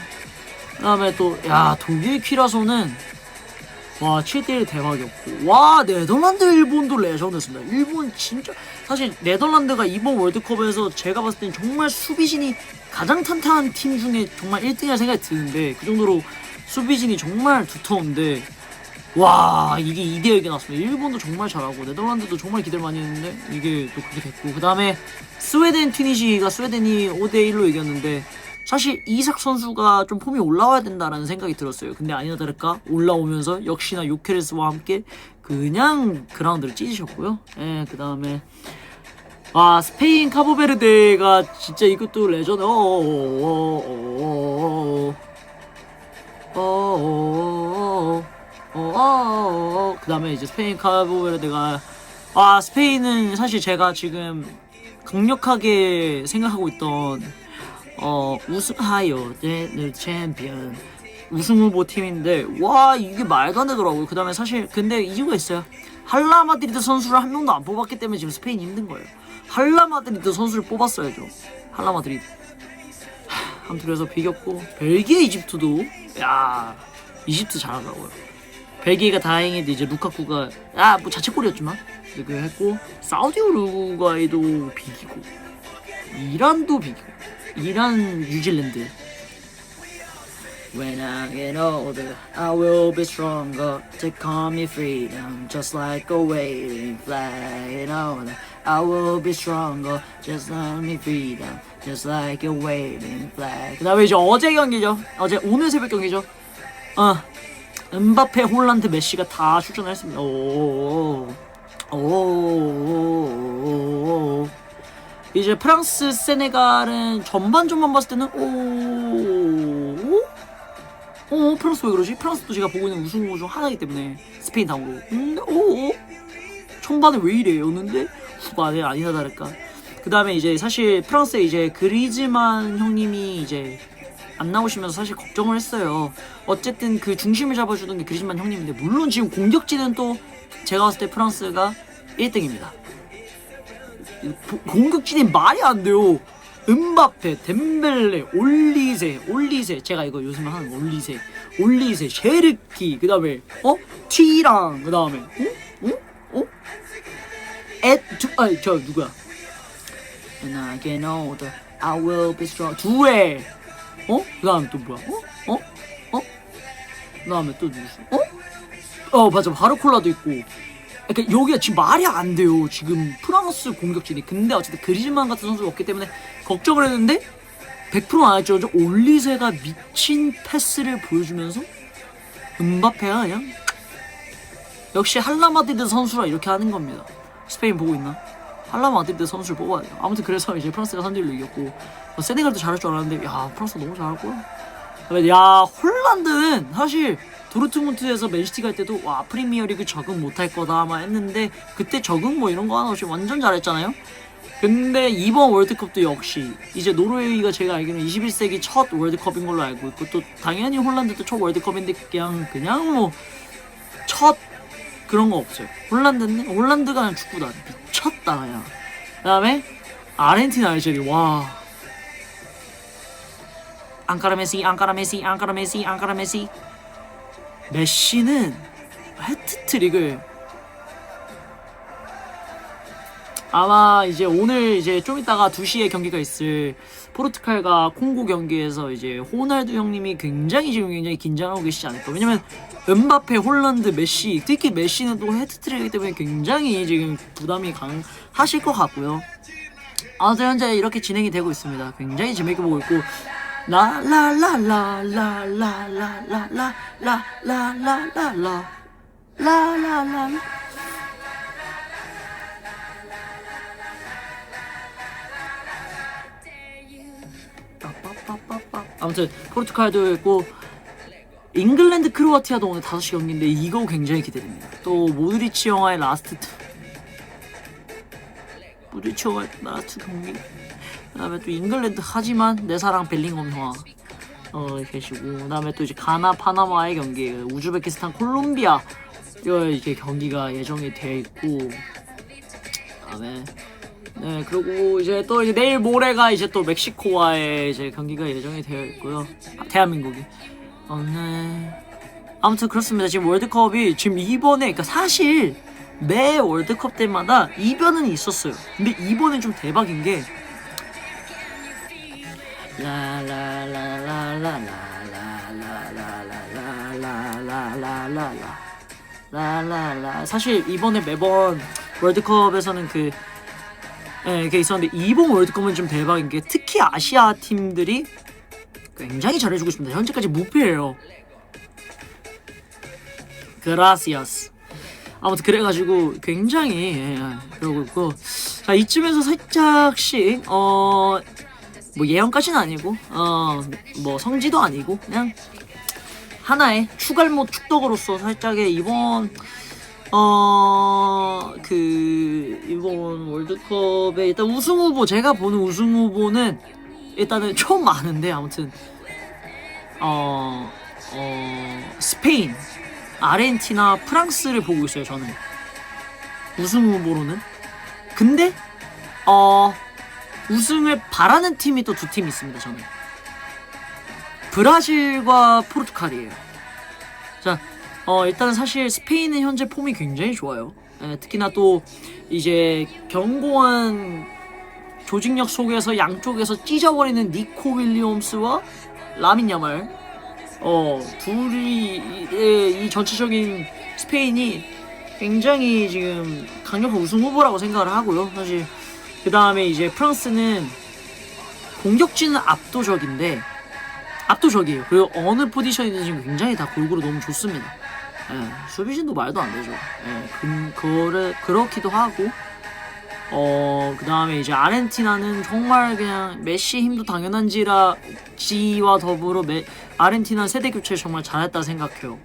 그 다음에 또 독일 퀴라소는 7대1 대박이었고 네덜란드 일본도 레전드였습니다. 일본 진짜 사실 네덜란드가 이번 월드컵에서 제가 봤을 땐 정말 수비진이 가장 탄탄한 팀 중에 정말 1등이라 생각이 드는데 그 정도로 수비진이 정말 두터운데 이게 2대1이 나왔습니다. 일본도 정말 잘하고 네덜란드도 정말 기대를 많이 했는데 이게 또 그렇게 됐고 그 다음에 스웨덴 튀니지가 스웨덴이 5대1로 이겼는데 사실 이삭 선수가 좀 폼이 올라와야 된다라는 생각이 들었어요. 근데 아니나 다를까 올라오면서 역시나 요케레스와 함께 그냥 그라운드를 찢으셨고요. 그 다음에 스페인 카보베르데가 진짜 이것도 레전드 그 다음에 이제 스페인 카보베르데가 스페인은 사실 제가 지금 강력하게 생각하고 있던 우승하여 네 챔피언 우승 후보 팀인데 이게 말도 안 되더라고요. 그 다음에 사실 근데 이유가 있어요. 할라 마드리드 선수를 한 명도 안 뽑았기 때문에 지금 스페인이 힘든 거예요. 할라 마드리드 선수를 뽑았어야죠. 할라 마드리드. 아무튼 그래서 비겼고 벨기에 이집트도 이집트 잘하더라고요. 벨기에가 다행히도 이제 루카쿠가 자책골이었지만 그 했고 사우디 우루과이도 비기고 이란도 비기고 이란 뉴질랜드 When I get older, I will be stronger. They call me freedom, just like a waving flag. Older, I will be stronger, just like me freedom, just like a waving flag. 그다음에 이제 어제 경기죠. 오늘 새벽 경기죠. 음바페, 홀란드, 메시가 다 출전했습니다. 이제 프랑스, 세네갈은 전반전만 봤을 때는 프랑스 왜 그러지? 프랑스도 제가 보고 있는 우승 후보 중 하나이기 때문에 스페인 다음으로. 근데 초반에 왜 이래였는데 후반에 아니나 다를까. 그 다음에 이제 사실 프랑스에 이제 그리즈만 형님이 이제 안 나오시면서 사실 걱정을 했어요. 어쨌든 그 중심을 잡아주던 게 그리즈만 형님인데, 물론 지금 공격진은 또 제가 봤을 때 프랑스가 1등입니다. 공격진이 말이 안 돼요. 음바페, 덴벨레, 올리세, 제가 이거 요즘에 하는 올리세, 셰르키, 그 다음에 티랑, 그 다음에 저 누구야? And I get older, I will be strong. 두에, 그 다음에 또 뭐야? 그 다음에 또 누구지? 맞아, 바르콜라도 있고. 그러니까 여기가 지금 말이 안 돼요. 지금 프랑스 공격진이. 근데 어쨌든 그리즈만 같은 선수가 없기 때문에 걱정을 했는데 100% 알죠. 올리세가 미친 패스를 보여주면서 음바페가 그냥 역시 할라마드리드 선수라 이렇게 하는 겁니다. 스페인 보고 있나? 할라마드리드 선수를 뽑아야 돼요. 아무튼 그래서 이제 프랑스가 3대1로 이겼고, 세네갈도 잘할 줄 알았는데 프랑스가 너무 잘하고요. 홀란드는 사실 도르트문트에서 맨시티 갈 때도 프리미어리그 적응 못할 거다 아마 했는데, 그때 적응 뭐 이런 거 하나 없이 완전 잘했잖아요. 근데 이번 월드컵도 역시 이제 노르웨이가 제가 알기로는 21세기 첫 월드컵인 걸로 알고 있고, 또 당연히 홀란드도 첫 월드컵인데 그냥 뭐 첫 그런 거 없어요. 홀란드가 그냥 축구다 미쳤다 그냥. 그 다음에 아르헨티나, 알제리. 앙카라 메시. 메시는 해트트릭을 아마 이제 오늘 이제 좀 이따가 2시에 경기가 있을 포르투갈과 콩고 경기에서 이제 호날두 형님이 굉장히 긴장하고 계시지 않을까. 왜냐면 음바페, 홀란드, 메시, 특히 메시는 또 해트트릭이기 때문에 굉장히 지금 부담이 강하실 것 같고요. 아무튼 현재 이렇게 진행이 되고 있습니다. 굉장히 재밌게 보고 있고, 아무튼 포르투갈도 있고, 잉글랜드, 크로아티아도 오늘 5시 경기인데 이거 굉장히 기대됩니다. 또 모드리치 영화의 라스트 경기. 그 다음에 또 잉글랜드, 하지만 내 사랑 벨링엄 형아 계시고, 그 다음에 또 이제 가나, 파나마의 경기, 우즈베키스탄, 콜롬비아 이렇게 경기가 예정이 되어 있고, 그 다음에 그리고 이제 또 이제 내일 모레가 이제 또 멕시코와의 이제 경기가 예정이 되어 있고요. 대한민국이. 아무튼 그렇습니다. 지금 월드컵이 지금 이번에, 그러니까 사실 매 월드컵 때마다 이변은 있었어요. 근데 이번엔 좀 대박인 게 사실 이번에 매번 월드컵에서는 그게 있었는데, 이번 월드컵은 좀 대박인 게 특히 아시아 팀들이 굉장히 잘해주고 있습니다. 현재까지 무패예요. 그라시아스. 아무튼 그래가지고 굉장히 그러고 있고, 자, 이쯤에서 살짝씩 뭐 예언까지는 아니고 뭐 성지도 아니고 그냥 하나의 추갈모 축덕으로서 살짝의 이번 이번 월드컵에 일단 우승 후보, 제가 보는 우승 후보는 일단은 좀 많은데, 아무튼 스페인, 아르헨티나, 프랑스를 보고 있어요, 저는 우승 후보로는. 근데 우승을 바라는 팀이 또 2팀 있습니다. 저는 브라질과 포르투갈이에요. 자, 일단은 사실 스페인은 현재 폼이 굉장히 좋아요. 특히나 또 이제 견고한 조직력 속에서 양쪽에서 찢어버리는 니코 윌리엄스와 라민 야말, 둘이 이 전체적인 스페인이 굉장히 지금 강력한 우승 후보라고 생각을 하고요. 사실 그 다음에 이제 프랑스는 공격진은 압도적이에요. 그리고 어느 포지션이든 지금 굉장히 다 골고루 너무 좋습니다. 수비진도 말도 안 되죠. 그렇기도 하고 그 다음에 이제 아르헨티나는 정말 그냥 메시 힘도 당연한지와 더불어 아르헨티나 세대 교체를 정말 잘했다 생각해요.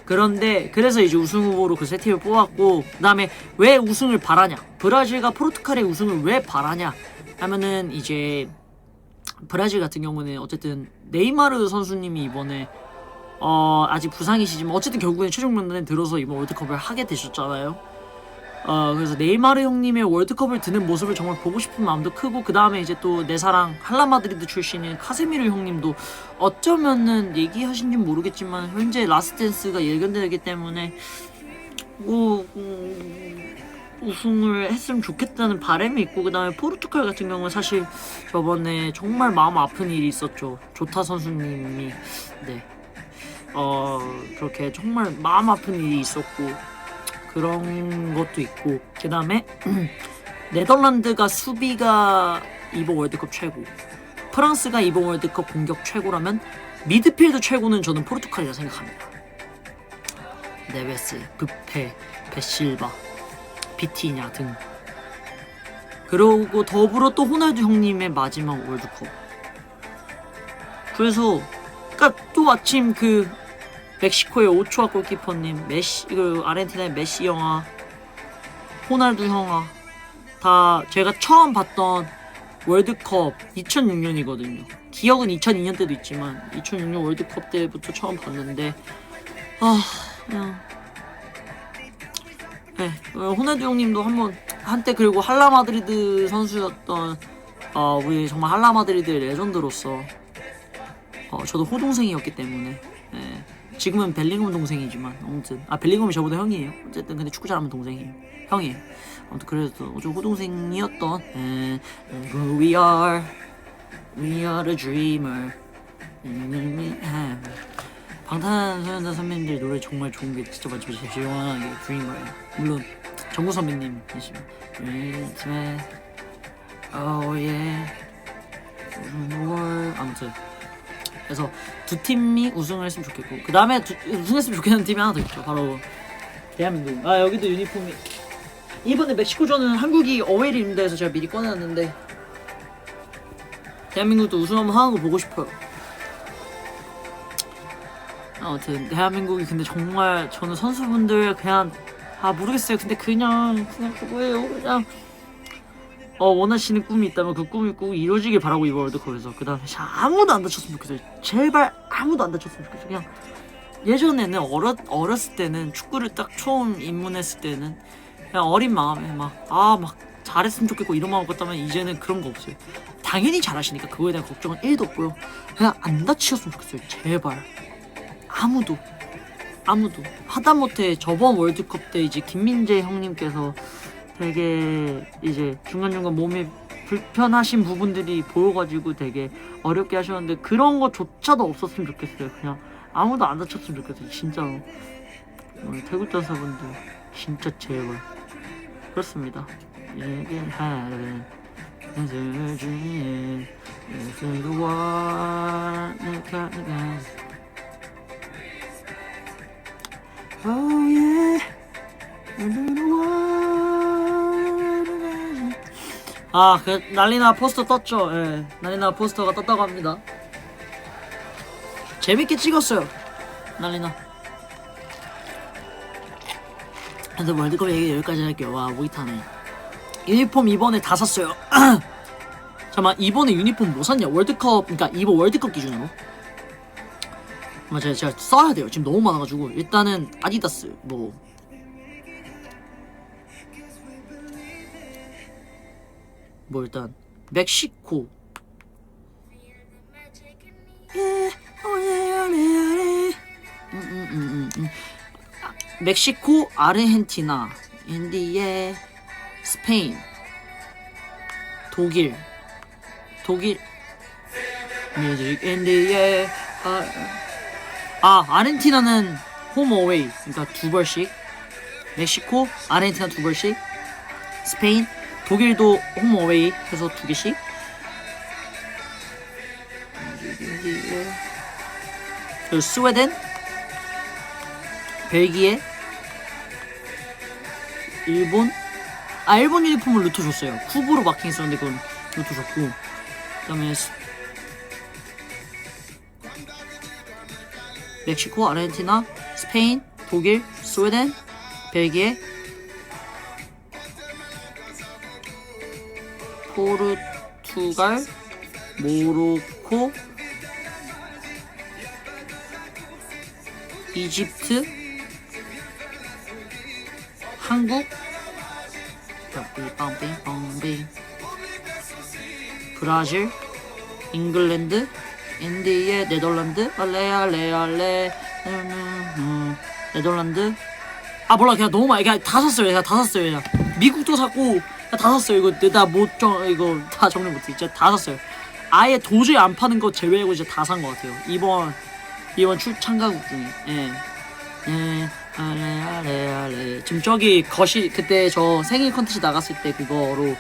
그런데 그래서 이제 우승 후보로 그 세 팀을 뽑았고, 그 다음에 왜 우승을 바라냐, 브라질과 포르투갈의 우승을 왜 바라냐 하면은 이제 브라질 같은 경우는 어쨌든 네이마르 선수님이 이번에 아직 부상이시지만 어쨌든 결국엔 최종 명단에 들어서 이번 월드컵을 하게 되셨잖아요. 그래서 네이마르 형님의 월드컵을 드는 모습을 정말 보고 싶은 마음도 크고, 그 다음에 이제 또 내 사랑 할라마드리드 출신인 카세미르 형님도 어쩌면은 얘기하신지는 모르겠지만 현재 라스트댄스가 예견되기 때문에 우승을 했으면 좋겠다는 바람이 있고, 그 다음에 포르투갈 같은 경우는 사실 저번에 정말 마음 아픈 일이 있었죠. 조타 선수님이 그렇게 정말 마음 아픈 일이 있었고, 그런 것도 있고, 그 다음에 네덜란드가 수비가 이번 월드컵 최고, 프랑스가 이번 월드컵 공격 최고라면 미드필드 최고는 저는 포르투갈이라 생각합니다. 네베스, 부페, 베실바, 비티냐 등. 그리고 더불어 또 호날두 형님의 마지막 월드컵. 그래서 또 마침 그 멕시코의 오초아 골키퍼님, 아르헨티나의 메시 형아, 호날두 형아, 다 제가 처음 봤던 월드컵 2006년이거든요. 기억은 2002년 때도 있지만 2006년 월드컵 때부터 처음 봤는데 그냥 호날두 형님도 한때 그리고 할라마드리드 선수였던 우리 정말 할라마드리드의 레전드로서 저도 호동생이었기 때문에 지금은 벨링엄 동생이지만 아무튼 벨링엄이 저보다 형이에요. 어쨌든 근데 축구 잘하면 형이에요. 아무튼 그래도 좀 호동생이었던 We are the dreamer. 방탄소년단 선배님들 노래 정말 좋은 게 진짜 많죠. 제일 좋아하는 게 드리머예요. 물론 정구 선배님이시면 Oh yeah. 아무튼 그래서 두 팀이 우승을 했으면 좋겠고, 그 다음에 우승했으면 좋겠는 팀이 하나 더 있죠. 바로 대한민국. 여기도 유니폼이 이번에 멕시코전은 한국이 어웨이를 입는다 해서 제가 미리 꺼내놨는데, 대한민국도 우승 한번 하는 거 보고 싶어요. 아무튼 대한민국이 근데 정말 저는 선수분들 그냥 모르겠어요. 근데 그냥 그거예요. 그냥 원하시는 꿈이 있다면 그 꿈이 꼭 이루어지길 바라고 이번 월드컵에서. 그 다음에 아무도 안 다쳤으면 좋겠어요. 제발 아무도 안 다쳤으면 좋겠어요. 그냥 예전에는 어렸을 때는 축구를 딱 처음 입문했을 때는 그냥 어린 마음에 막 잘했으면 좋겠고 이런 마음 같다면, 이제는 그런 거 없어요. 당연히 잘하시니까 그거에 대한 걱정은 1도 없고요. 그냥 안 다치셨으면 좋겠어요. 제발 아무도 하다못해 저번 월드컵 때 이제 김민재 형님께서 되게 이제 중간중간 몸이 불편하신 부분들이 보여가지고 되게 어렵게 하셨는데, 그런 거조차도 없었으면 좋겠어요. 그냥 아무도 안 다쳤으면 좋겠어요. 진짜로. 태국전사분들 진짜 제발. 그렇습니다. Oh yeah. 그 난리나 포스터 떴죠. 난리나 포스터가 떴다고 합니다. 재밌게 찍었어요. 난리나. 그래서 월드컵 얘기 여기까지 할게요. 목이 타네. 유니폼 이번에 다 샀어요. 잠깐만, 이번에 유니폼 뭐 샀냐? 월드컵, 그러니까 이번 월드컵 기준으로. 제가 써야 돼요. 지금 너무 많아가지고. 일단은 아디다스 일단 멕시코, 멕시코, 아르헨티나, 인디에, 스페인, 독일, Music in the air. 아르헨티나는 홈 어웨이 그러니까 두 벌씩. 멕시코, 아르헨티나 두 벌씩. 스페인, 독일도 홈 어웨이 해서 두 개씩. 그리고 스웨덴, 벨기에, 일본. 일본 유니폼을 루토 줬어요. 쿠보로 마킹 있었는데 그건 루토 줬고. 그다음에 멕시코, 아르헨티나, 스페인, 독일, 스웨덴, 벨기에, 포르투갈, 모로코, 이집트, 한국, 브라질, 잉글랜드, 인디에, 네덜란드, 알레, 네덜란드. 몰라, 그냥 너무 많이, 그냥 다 샀어요. 그냥 미국도 샀고, 다 샀어요. 이거 이거 다 정리 못해. 진짜 다 샀어요. 아예 도저히 안 파는 거 제외하고 진짜 다 산 것 같아요. 이번 참가국 중에. 알레. 지금 저기 거실 그때 저 생일 컨텐츠 나갔을 때 그거로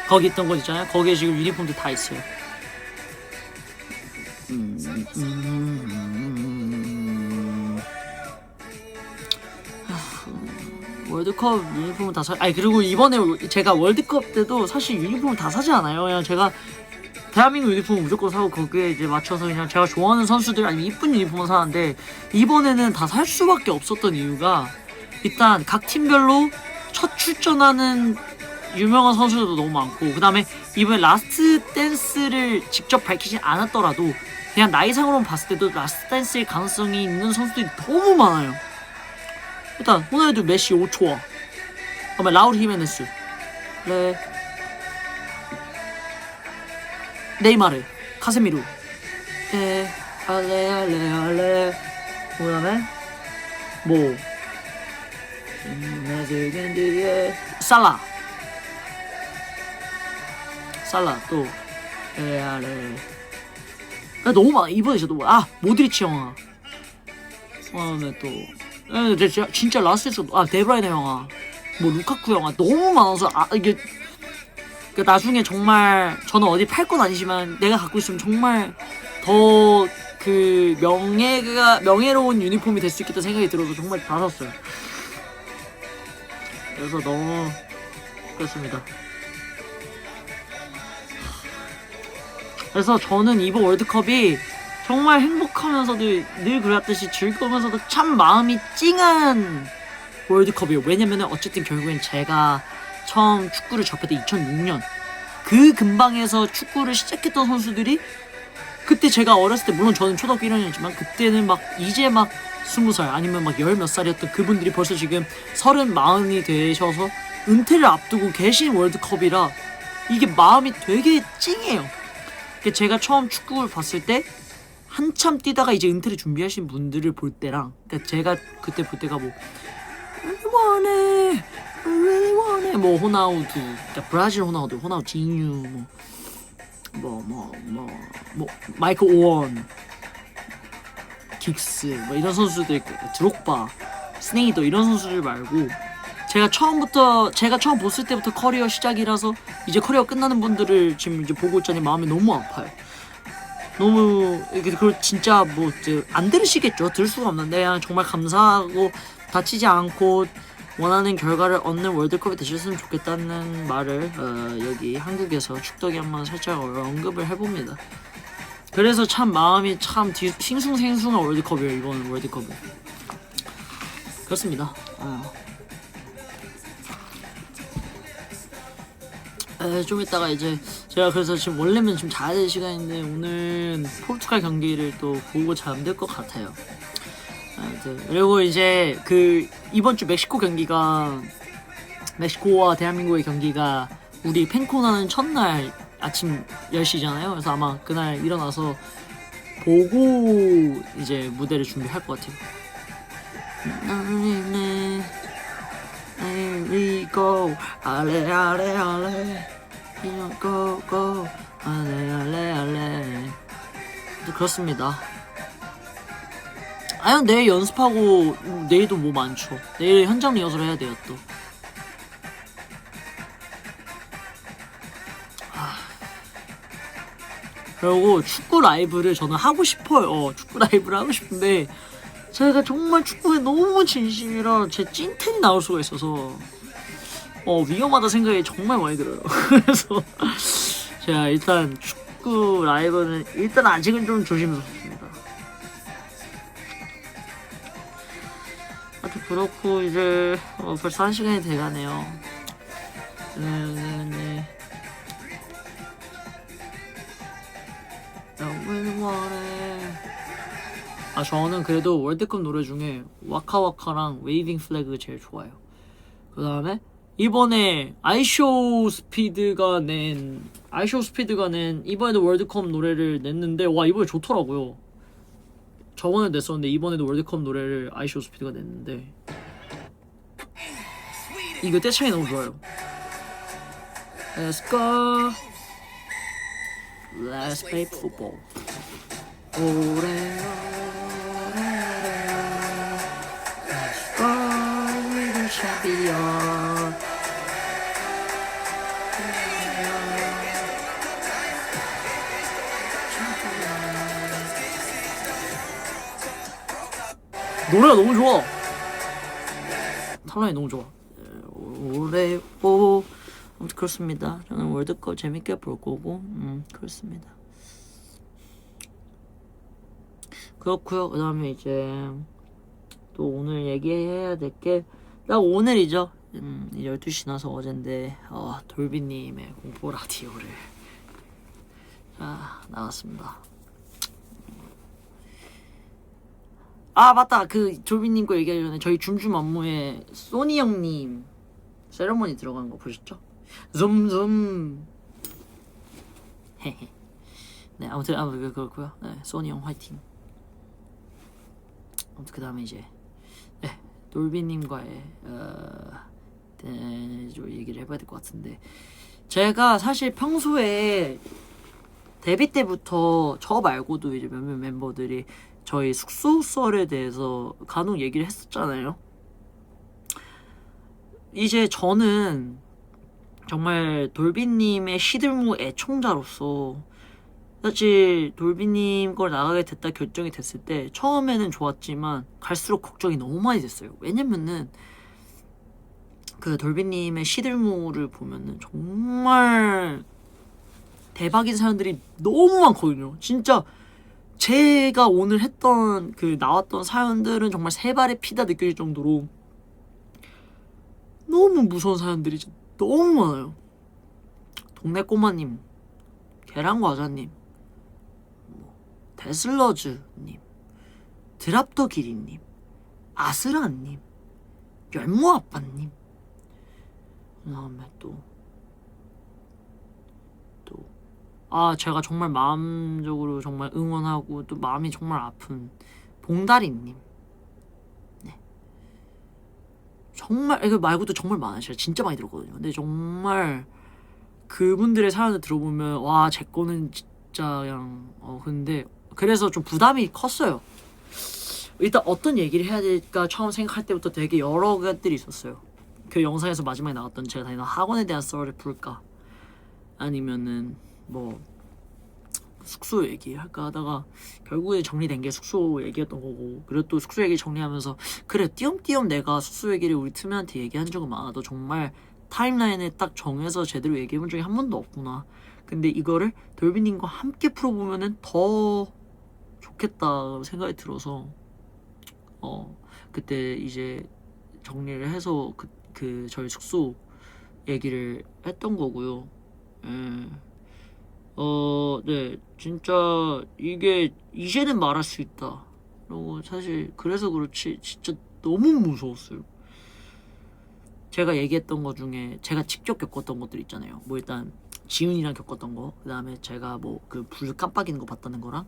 거기 있던 곳 있잖아요. 거기에 지금 유니폼도 다 있어요. 월드컵 유니폼은 다 그리고 이번에 제가 월드컵 때도 사실 유니폼을 다 사지 않아요. 그냥 제가 대한민국 유니폼을 무조건 사고 거기에 이제 맞춰서 그냥 제가 좋아하는 선수들 아니면 이쁜 유니폼을 사는데 이번에는 다 살 수밖에 없었던 이유가 일단 각 팀별로 첫 출전하는 유명한 선수들도 너무 많고 그 다음에 이번에 라스트 댄스를 직접 밝히진 않았더라도 그냥 나이상으로만 봤을 때도 라스트 댄스일 가능성이 있는 선수들이 너무 많아요. 일단 호날두, 메시, 오초아, 그다음에 라울 히메네스, 네이마르, 카세미루, 알레. 그다음에 살라 또 알레. 너무 많아. 이번에 진짜 너무 모드리치 형아. 그다음에 또 진짜 라스트에서 데브라이너 형아, 루카쿠 형아 너무 많아서 이게 나중에 정말 저는 어디 팔 건 아니지만 내가 갖고 있으면 정말 더 그 명예로운 유니폼이 될 수 있겠다 생각이 들어서 정말 다 샀어요. 그래서 너무 그렇습니다. 그래서 저는 이번 월드컵이 정말 행복하면서도 늘 그랬듯이 즐거우면서도 참 마음이 찡한 월드컵이에요. 왜냐면 어쨌든 결국엔 제가 처음 축구를 접했던 2006년 그 근방에서 축구를 시작했던 선수들이 그때 제가 어렸을 때 물론 저는 초등학교 1학년이었지만 그때는 이제 20살 아니면 열 몇 살이었던 그분들이 벌써 지금 30, 40이 되셔서 은퇴를 앞두고 계신 월드컵이라 이게 마음이 되게 찡해요. 제가 처음 축구를 봤을 때 한참 뛰다가 이제 은퇴를 준비하신 분들을 볼 때랑 제가 그때 볼 때가 really want it 호나우두, 브라질 호나우두, 호나우지뉴, 마이클 오원, 긱스, 이런 선수들, 드록바, 스네이더 이런 선수들 말고 제가 처음 봤을 때부터 커리어 시작이라서 이제 커리어 끝나는 분들을 지금 이제 보고 있자니 마음이 너무 아파요. 너무 그걸 진짜 안 들으시겠죠. 들을 수가 없는데 그냥 정말 감사하고 다치지 않고 원하는 결과를 얻는 월드컵이 되셨으면 좋겠다는 말을 여기 한국에서 축덕이 한번 살짝 언급을 해봅니다. 그래서 참 마음이 참 싱숭생숭한 월드컵이에요. 이번 월드컵은 그렇습니다. 좀 이따가 이제 제가 그래서 지금 원래는 지금 자야 될 시간인데 오늘 포르투갈 경기를 또 보고 잠들 것 같아요. 그리고 이제 이번 주 멕시코와 대한민국의 경기가 우리 팬콘하는 첫날 아침 10시잖아요. 그래서 아마 그날 일어나서 보고 이제 무대를 준비할 것 같아요. We go 알레 go go 알레 그렇습니다. 아형 내일 연습하고 내일도 뭐 많죠. 내일 현장 리허설 해야 돼요 또. 그리고 축구 라이브를 저는 하고 싶어요. 축구 라이브를 하고 싶은데 제가 정말 축구에 너무 진심이라 제 찐텐이 나올 수가 있어서 위험하다 생각이 정말 많이 들어요. 그래서 제가 일단 축구 라이브는 일단 아직은 좀 조심스럽습니다. 하여튼 그렇고 이제 벌써 1시간이 돼가네요. 네. 저는 그래도 월드컵 노래 중에 와카와카랑 웨이빙 플래그 제일 좋아요. 그 다음에 이번에 아이쇼 스피드가 낸 이번에도 월드컵 노래를 냈는데 와 이번에 좋더라고요. 저번에 냈었는데 이번에도 월드컵 노래를 아이쇼 스피드가 냈는데 이거 떼창이 너무 좋아요. Let's go Let's play football. 오래 Let's go We're the champion. 노래가 너무 좋아. 탑라인이 너무 좋아. 오래 아무튼 그렇습니다. 저는 월드컵 재밌게 볼 거고 그렇습니다. 그렇고요. 그 다음에 이제 또 오늘 얘기해야 될 게 딱 오늘이죠. 12시 나서 어젠데 돌비님의 공포 라디오를 나갔습니다. 맞다. 그 돌비님 거 얘기하기 전에 저희 줌줌 안무에 소니 형님 세레머니 들어간 거 보셨죠? 줌줌 네 아무튼 그렇고요. 네 소니 형 화이팅. 아무튼 그 다음에 이제 돌비님과의 좀 얘기를 해봐야 될 것 같은데 제가 사실 평소에 데뷔 때부터 저 말고도 이제 몇몇 멤버들이 저희 숙소 썰에 대해서 간혹 얘기를 했었잖아요. 이제 저는 정말 돌비님의 시들무 애청자로서 사실 돌비님 걸 나가게 됐다 결정이 됐을 때 처음에는 좋았지만 갈수록 걱정이 너무 많이 됐어요. 왜냐면은 그 돌비님의 시들무를 보면은 정말 대박인 사연들이 너무 많거든요. 진짜 제가 오늘 했던 나왔던 사연들은 정말 세 발의 피다 느껴질 정도로 너무 무서운 사연들이 너무 많아요. 동네 꼬마님, 계란과자님, 데슬러즈님, 드랍더기리님, 아스라님, 열무아빠님, 그 다음에 제가 정말 마음적으로 정말 응원하고 또 마음이 정말 아픈 봉다리님. 네. 정말 이거 말고도 정말 많아요. 제가 진짜 많이 들었거든요. 근데 정말 그분들의 사연을 들어보면 와, 제 거는 진짜 그냥 근데 그래서 좀 부담이 컸어요. 일단 어떤 얘기를 해야 될까 처음 생각할 때부터 되게 여러 가지들이 있었어요. 그 영상에서 마지막에 나왔던 제가 다니는 학원에 대한 썰을 풀까 아니면은 숙소 얘기할까 하다가 결국에 정리된 게 숙소 얘기였던 거고, 그리고 또 숙소 얘기 정리하면서 그래 띄엄띄엄 내가 숙소 얘기를 우리 투명한테 얘기한 적은 많아도 정말 타임라인에 딱 정해서 제대로 얘기해본 적이 한 번도 없구나. 근데 이거를 돌비님과 함께 풀어보면은 더 좋겠다 생각이 들어서 그때 이제 정리를 해서 저희 숙소 얘기를 했던 거고요. 네, 진짜 이게 이제는 말할 수 있다. 그리고 사실 그래서 그렇지 진짜 너무 무서웠어요. 제가 얘기했던 거 중에 제가 직접 겪었던 것들 있잖아요. 일단 지훈이랑 겪었던 거, 그 다음에 제가 그 불 깜빡이는 거 봤다는 거랑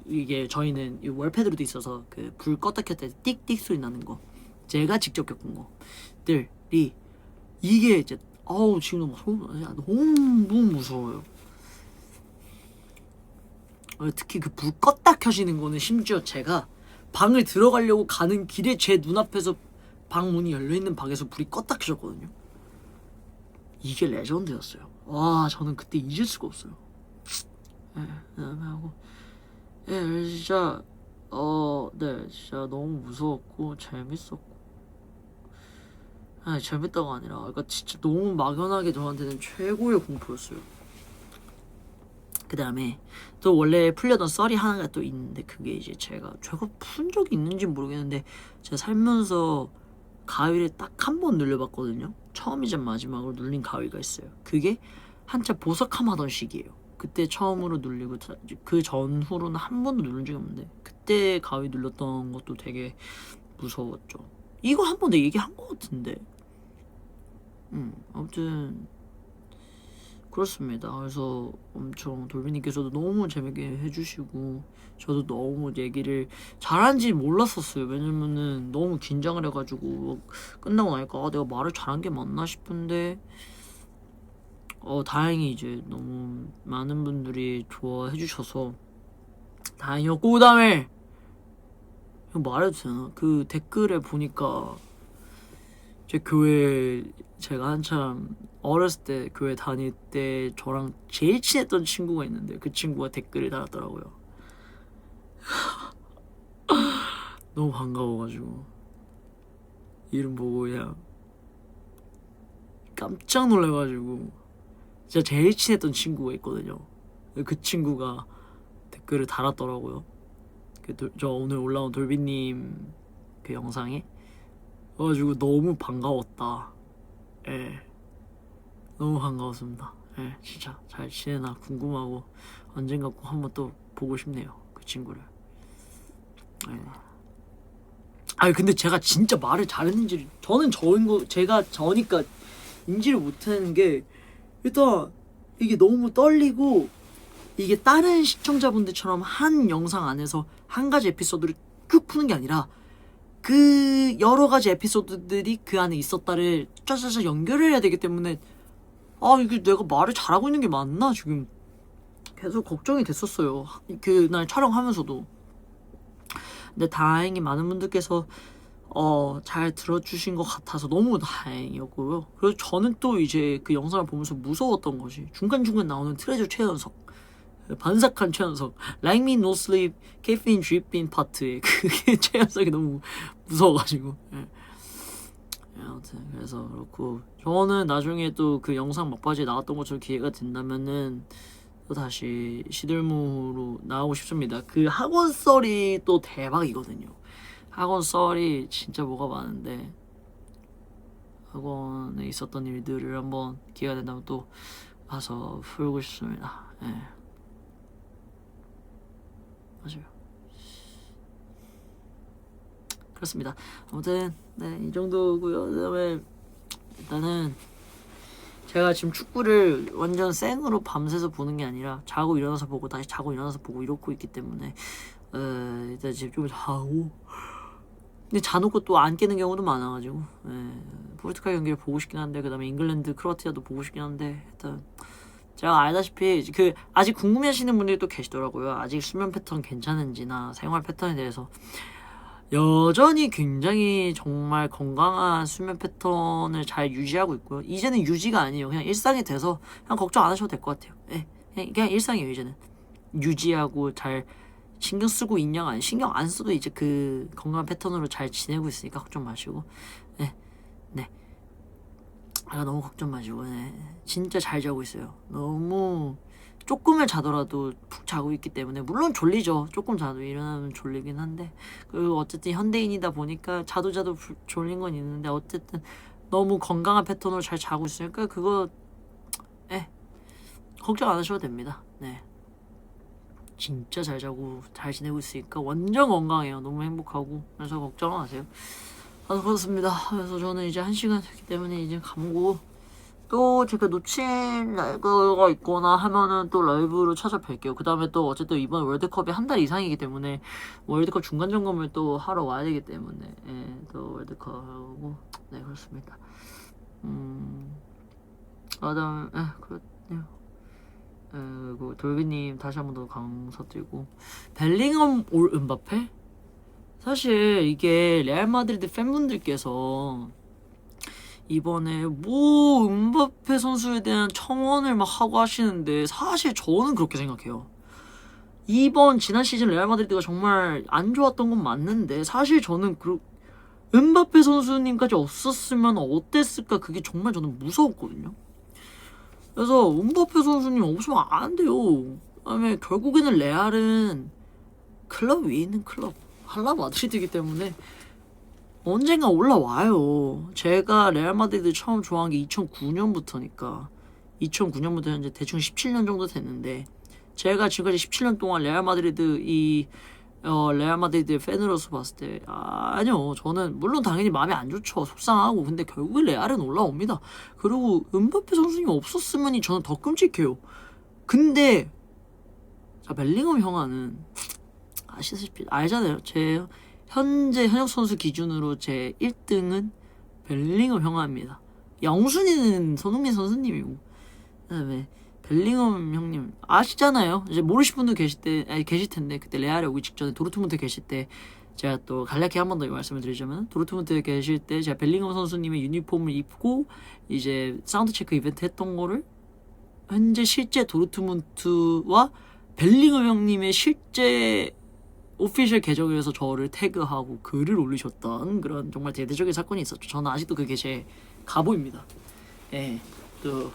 이게 저희는 이 월패드로도 있어서 그 불 껐다 켰다 띡띡 소리 나는 거, 제가 직접 겪은 것들이 이게 이제 지금 너무 무서워요. 특히 그 불 껐다 켜지는 거는 심지어 제가 방을 들어가려고 가는 길에 제 눈앞에서 방 문이 열려있는 방에서 불이 껐다 켜졌거든요. 이게 레전드였어요. 와, 저는 그때 잊을 수가 없어요. 그다음에 하고 진짜 네, 진짜 너무 무서웠고 재밌었고, 아니 재밌다가 아니라 그러니까 진짜 너무 막연하게 저한테는 최고의 공포였어요. 그 다음에 또 원래 풀려던 썰이 하나가 또 있는데, 그게 이제 제가 푼 적이 있는지 모르겠는데 제가 살면서 가위를 딱 한 번 눌려봤거든요. 처음이자 마지막으로 눌린 가위가 있어요. 그게 한참 보석함 하던 시기예요. 그때 처음으로 눌리고 그 전후로는 한 번도 누른 적이 없는데, 그때 가위 눌렀던 것도 되게 무서웠죠. 이거 한 번 내 얘기한 것 같은데. 아무튼 그렇습니다. 그래서 엄청 돌비님께서도 너무 재밌게 해주시고, 저도 너무 얘기를 잘하는지 몰랐었어요. 왜냐면은 너무 긴장을 해가지고 끝나고 나니까 내가 말을 잘한 게 맞나 싶은데, 다행히 이제 너무 많은 분들이 좋아해 주셔서 다행이었고, 그 다음에 말해도 되나? 그 댓글에 보니까 제 교회, 제가 한참 어렸을 때 교회 다닐 때 저랑 제일 친했던 친구가 있는데 그 친구가 댓글을 달았더라고요. 너무 반가워가지고 이름 보고 그냥 깜짝 놀라가지고, 진짜 제일 친했던 친구가 있거든요. 그 친구가 댓글을 달았더라고요. 저 오늘 올라온 돌비님 그 영상에. 그래가지고 너무 반가웠다. 너무 반가웠습니다. 진짜 잘 지내나 궁금하고 언젠가 꼭 한번 또 보고 싶네요, 그 친구를. 근데 제가 진짜 말을 잘했는지, 저는 제가 저니까 인지를 못하는 게, 일단 이게 너무 떨리고, 이게 다른 시청자분들처럼 한 영상 안에서 한 가지 에피소드를 쭉 푸는 게 아니라 그 여러 가지 에피소드들이 그 안에 있었다를 짜자자 연결을 해야 되기 때문에, 이게 내가 말을 잘하고 있는 게 맞나 지금 계속 걱정이 됐었어요, 그날 촬영하면서도. 근데 다행히 많은 분들께서 잘 들어주신 것 같아서 너무 다행이었고요. 그래서 저는 또 이제 그 영상을 보면서 무서웠던 것이 중간중간 나오는 트레저 최연석, 반삭한 최연석, Like Me No Sleep, Caffeine Dripping 파트에 그게 최연석이 너무 무서워가지고. 아무튼 그래서 그렇고, 저는 나중에 또 그 영상 막바지에 나왔던 것처럼 기회가 된다면은 또 다시 시들무로 나오고 싶습니다. 그 학원 썰이 또 대박이거든요. 학원 썰이 진짜 뭐가 많은데, 학원에 있었던 일들을 한번 기회가 된다면 또 가서 풀고 싶습니다. 맞아요. 그렇습니다. 아무튼 이 정도고요. 그다음에 일단은 제가 지금 축구를 완전 생으로 밤새서 보는 게 아니라 자고 일어나서 보고 다시 자고 일어나서 보고 이러고 있기 때문에 일단 지금 좀 자고, 근데 자놓고 또 안 깨는 경우도 많아가지고 포르투갈 경기를 보고 싶긴 한데, 그 다음에 잉글랜드 크로아티아도 보고 싶긴 한데, 일단 제가 알다시피 아직 궁금해하시는 분들이 또 계시더라고요. 아직 수면 패턴 괜찮은지나 생활 패턴에 대해서. 여전히 굉장히 정말 건강한 수면 패턴을 잘 유지하고 있고요. 이제는 유지가 아니에요. 그냥 일상이 돼서 그냥 걱정 안 하셔도 될 것 같아요. 그냥 일상이에요. 이제는 유지하고 잘 신경 쓰고 있냐가 아니, 신경 안 써도 이제 그 건강한 패턴으로 잘 지내고 있으니까 걱정 마시고. 너무 걱정 마시고. 진짜 잘 자고 있어요. 너무 조금을 자더라도 푹 자고 있기 때문에, 물론 졸리죠. 조금 자도 일어나면 졸리긴 한데, 그리고 어쨌든 현대인이다 보니까 자도 졸린 건 있는데, 어쨌든 너무 건강한 패턴으로 잘 자고 있으니까 그거 걱정 안 하셔도 됩니다. 진짜 잘 자고 잘 지내고 있으니까 완전 건강해요. 너무 행복하고. 그래서 걱정 안 하세요. 그렇습니다. 그래서 저는 이제 1시간 됐기 때문에 이제 가고, 또 제가 놓친 라이브가 있거나 하면은 또 라이브로 찾아뵐게요. 그 다음에 또 어쨌든 이번 월드컵이 한 달 이상이기 때문에 월드컵 중간 점검을 또 하러 와야 되기 때문에 또 월드컵 하고. 그렇습니다. 그다음에 그렇네요. 그 돌비님 다시 한 번 더 감사드리고 벨링엄 올 음바페? 사실 이게 레알 마드리드 팬분들께서 이번에 뭐 음바페 선수에 대한 청원을 막 하고 하시는데 사실 저는 그렇게 생각해요. 이번 지난 시즌 레알 마드리드가 정말 안 좋았던 건 맞는데 사실 저는 음바페 선수님까지 없었으면 어땠을까 그게 정말 저는 무서웠거든요. 그래서 음바페 선수님 없으면 안 돼요. 그다음에 결국에는 레알은 클럽 위에 있는 클럽 할라 마드리드이기 때문에 언젠가 올라와요. 제가 레알 마드리드 처음 좋아한 게 2009년부터니까 2009년부터 현재 대충 17년 정도 됐는데 제가 지금까지 17년 동안 레알 마드리드 레알 마드리드 팬으로서 봤을 때 아니요 저는 물론 당연히 마음이 안 좋죠. 속상하고 근데 결국에 레알은 올라옵니다. 그리고 음바페 선수님이 없었으면 저는 더 끔찍해요. 근데 자 벨링엄 형아는 아시다시피 알잖아요. 제 현재 현역 선수 기준으로 제 1등은 벨링엄 형아입니다. 영순이는 손흥민 선수님이고 그다음에 벨링엄 형님 아시잖아요. 이제 모르실 분도 계실 텐데 그때 레알에 오기 직전에 도르트문트 계실 때 제가 또 간략히 한 번 더 말씀을 드리자면 도르트문트에 계실 때 제가 벨링엄 선수님의 유니폼을 입고 이제 사운드 체크 이벤트 했던 거를 현재 실제 도르트문트와 벨링엄 형님의 실제 오피셜 계정에서 저를 태그하고 글을 올리셨던 그런 정말 대대적인 사건이 있었죠. 저는 아직도 그게 제 가보입니다. 예, 또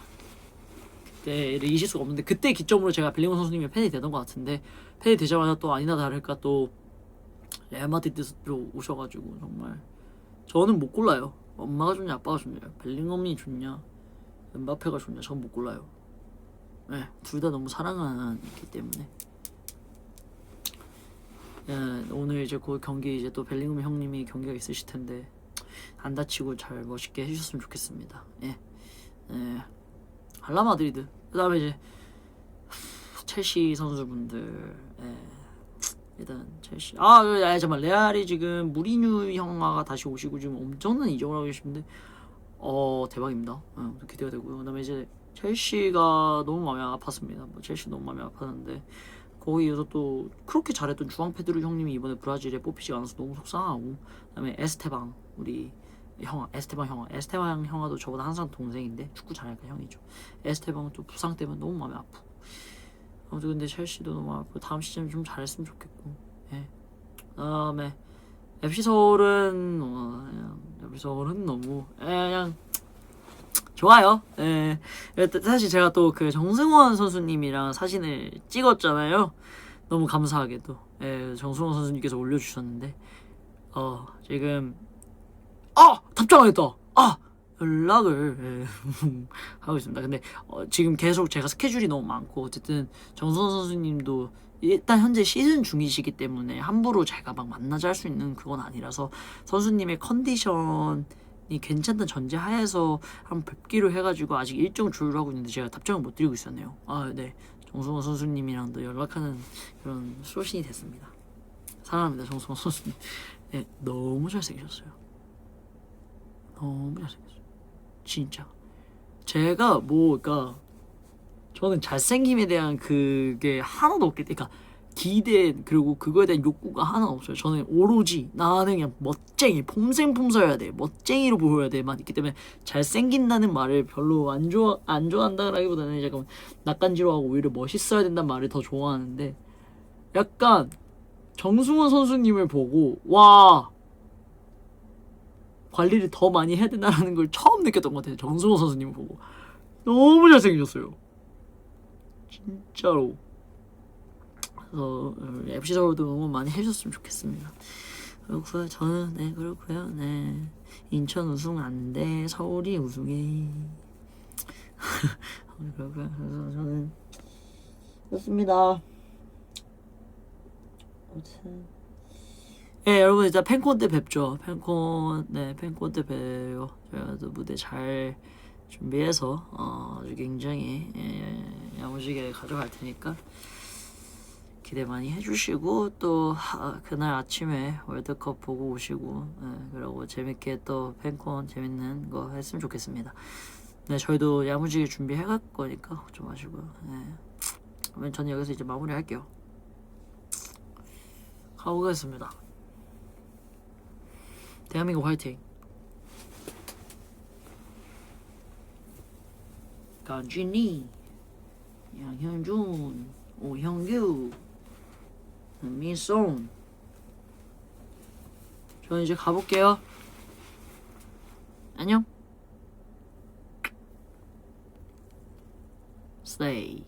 그때를 잊을 수가 없는데 그때 기점으로 제가 벨링엄 선수님의 팬이 되던 것 같은데 팬이 되자마자 또 아니나 다를까 또 레알 마드리드로 오셔가지고 정말 저는 못 골라요. 엄마가 좋냐 아빠가 좋냐 벨링엄이 좋냐 음바페가 좋냐 전 못 골라요. 네, 둘 다 너무 사랑하기 때문에. 예, 오늘 이제 그 경기 이제 또 벨링엄 형님이 경기가 있으실 텐데 안 다치고 잘 멋있게 해주셨으면 좋겠습니다. 예, 할라 마드리드. 그다음에 이제 첼시 선수분들. 예, 일단 첼시. 잠깐만 레알이 지금 무리뉴 형아가 다시 오시고 지금 엄청난 이적을 하고 계신데 대박입니다. 기대가 되고요. 그다음에 이제 첼시가 너무 마음이 아팠습니다. 첼시 너무 마음이 아팠는데. 거기 이어서 또 그렇게 잘했던 주앙 페드루 형님이 이번에 브라질에 뽑히지 않아서 너무 속상하고 그다음에 에스테방 우리 에스테방 형아도 저보다 항상 동생인데 축구 잘하니까 형이죠. 에스테방은 또 부상 때문에 너무 마음이 아프고 아무튼 근데 첼시도 너무 아프고 다음 시즌에 좀 잘했으면 좋겠고 예. 그다음에 FC 서울은 너무 그냥 좋아요. 예. 사실 제가 또 그 정승원 선수님이랑 사진을 찍었잖아요. 너무 감사하게도. 예, 정승원 선수님께서 올려주셨는데, 지금, 답장 안 했다! 연락을, 하고 있습니다. 근데, 지금 계속 제가 스케줄이 너무 많고, 어쨌든, 정승원 선수님도 일단 현재 시즌 중이시기 때문에 함부로 제가 막 만나자 할 수 있는 그건 아니라서, 선수님의 컨디션, 괜찮다는 전제 하에서 한번 뵙기로 해가지고 아직 일정 조율을 하고 있는데 제가 답장을 못 드리고 있었네요. 네. 정승원 선수님이랑도 연락하는 그런 소신이 됐습니다. 사랑합니다, 정승원 선수님. 네, 너무 잘생기셨어요. 너무 잘생겼어요. 진짜. 제가 그러니까 저는 잘생김에 대한 그게 하나도 없기 때문에 그러니까 기대 그리고 그거에 대한 욕구가 하나 없어요. 저는 오로지 나는 그냥 멋쟁이 폼생폼사여야 돼 멋쟁이로 보여야 돼만 있기 때문에 잘생긴다는 말을 별로 안 좋아한다라기보다는 이제 약간 낯간지러워하고 오히려 멋있어야 된다는 말을 더 좋아하는데 약간 정승원 선수님을 보고 와 관리를 더 많이 해야 된다는 걸 처음 느꼈던 것 같아요. 정승원 선수님을 보고 너무 잘생기셨어요. 진짜로. 그래서 FC 서울도 응원 많이 해주셨으면 좋겠습니다. 그렇고요. 저는 그렇고요. 인천 우승 안 돼. 서울이 우승해. 그렇고요. 그래서 저는 그렇습니다. 아무튼 여러분 일단 팬콘 때 뵙죠. 팬콘 때 봬요. 저희가 또 무대 잘 준비해서 아주 굉장히 야무지게 가져갈 테니까 기대 많이 해주시고 또 그날 아침에 월드컵 보고 오시고 그리고 재밌게 또 팬콘 재밌는 거 했으면 좋겠습니다. 저희도 야무지게 준비해갈 거니까 걱정 마시고요. 그러면 저는 여기서 이제 마무리할게요. 가보겠습니다. 대한민국 화이팅. 강진희, 양현준, 오형규, 민송. 저는 이제 가볼게요. 안녕. Stay.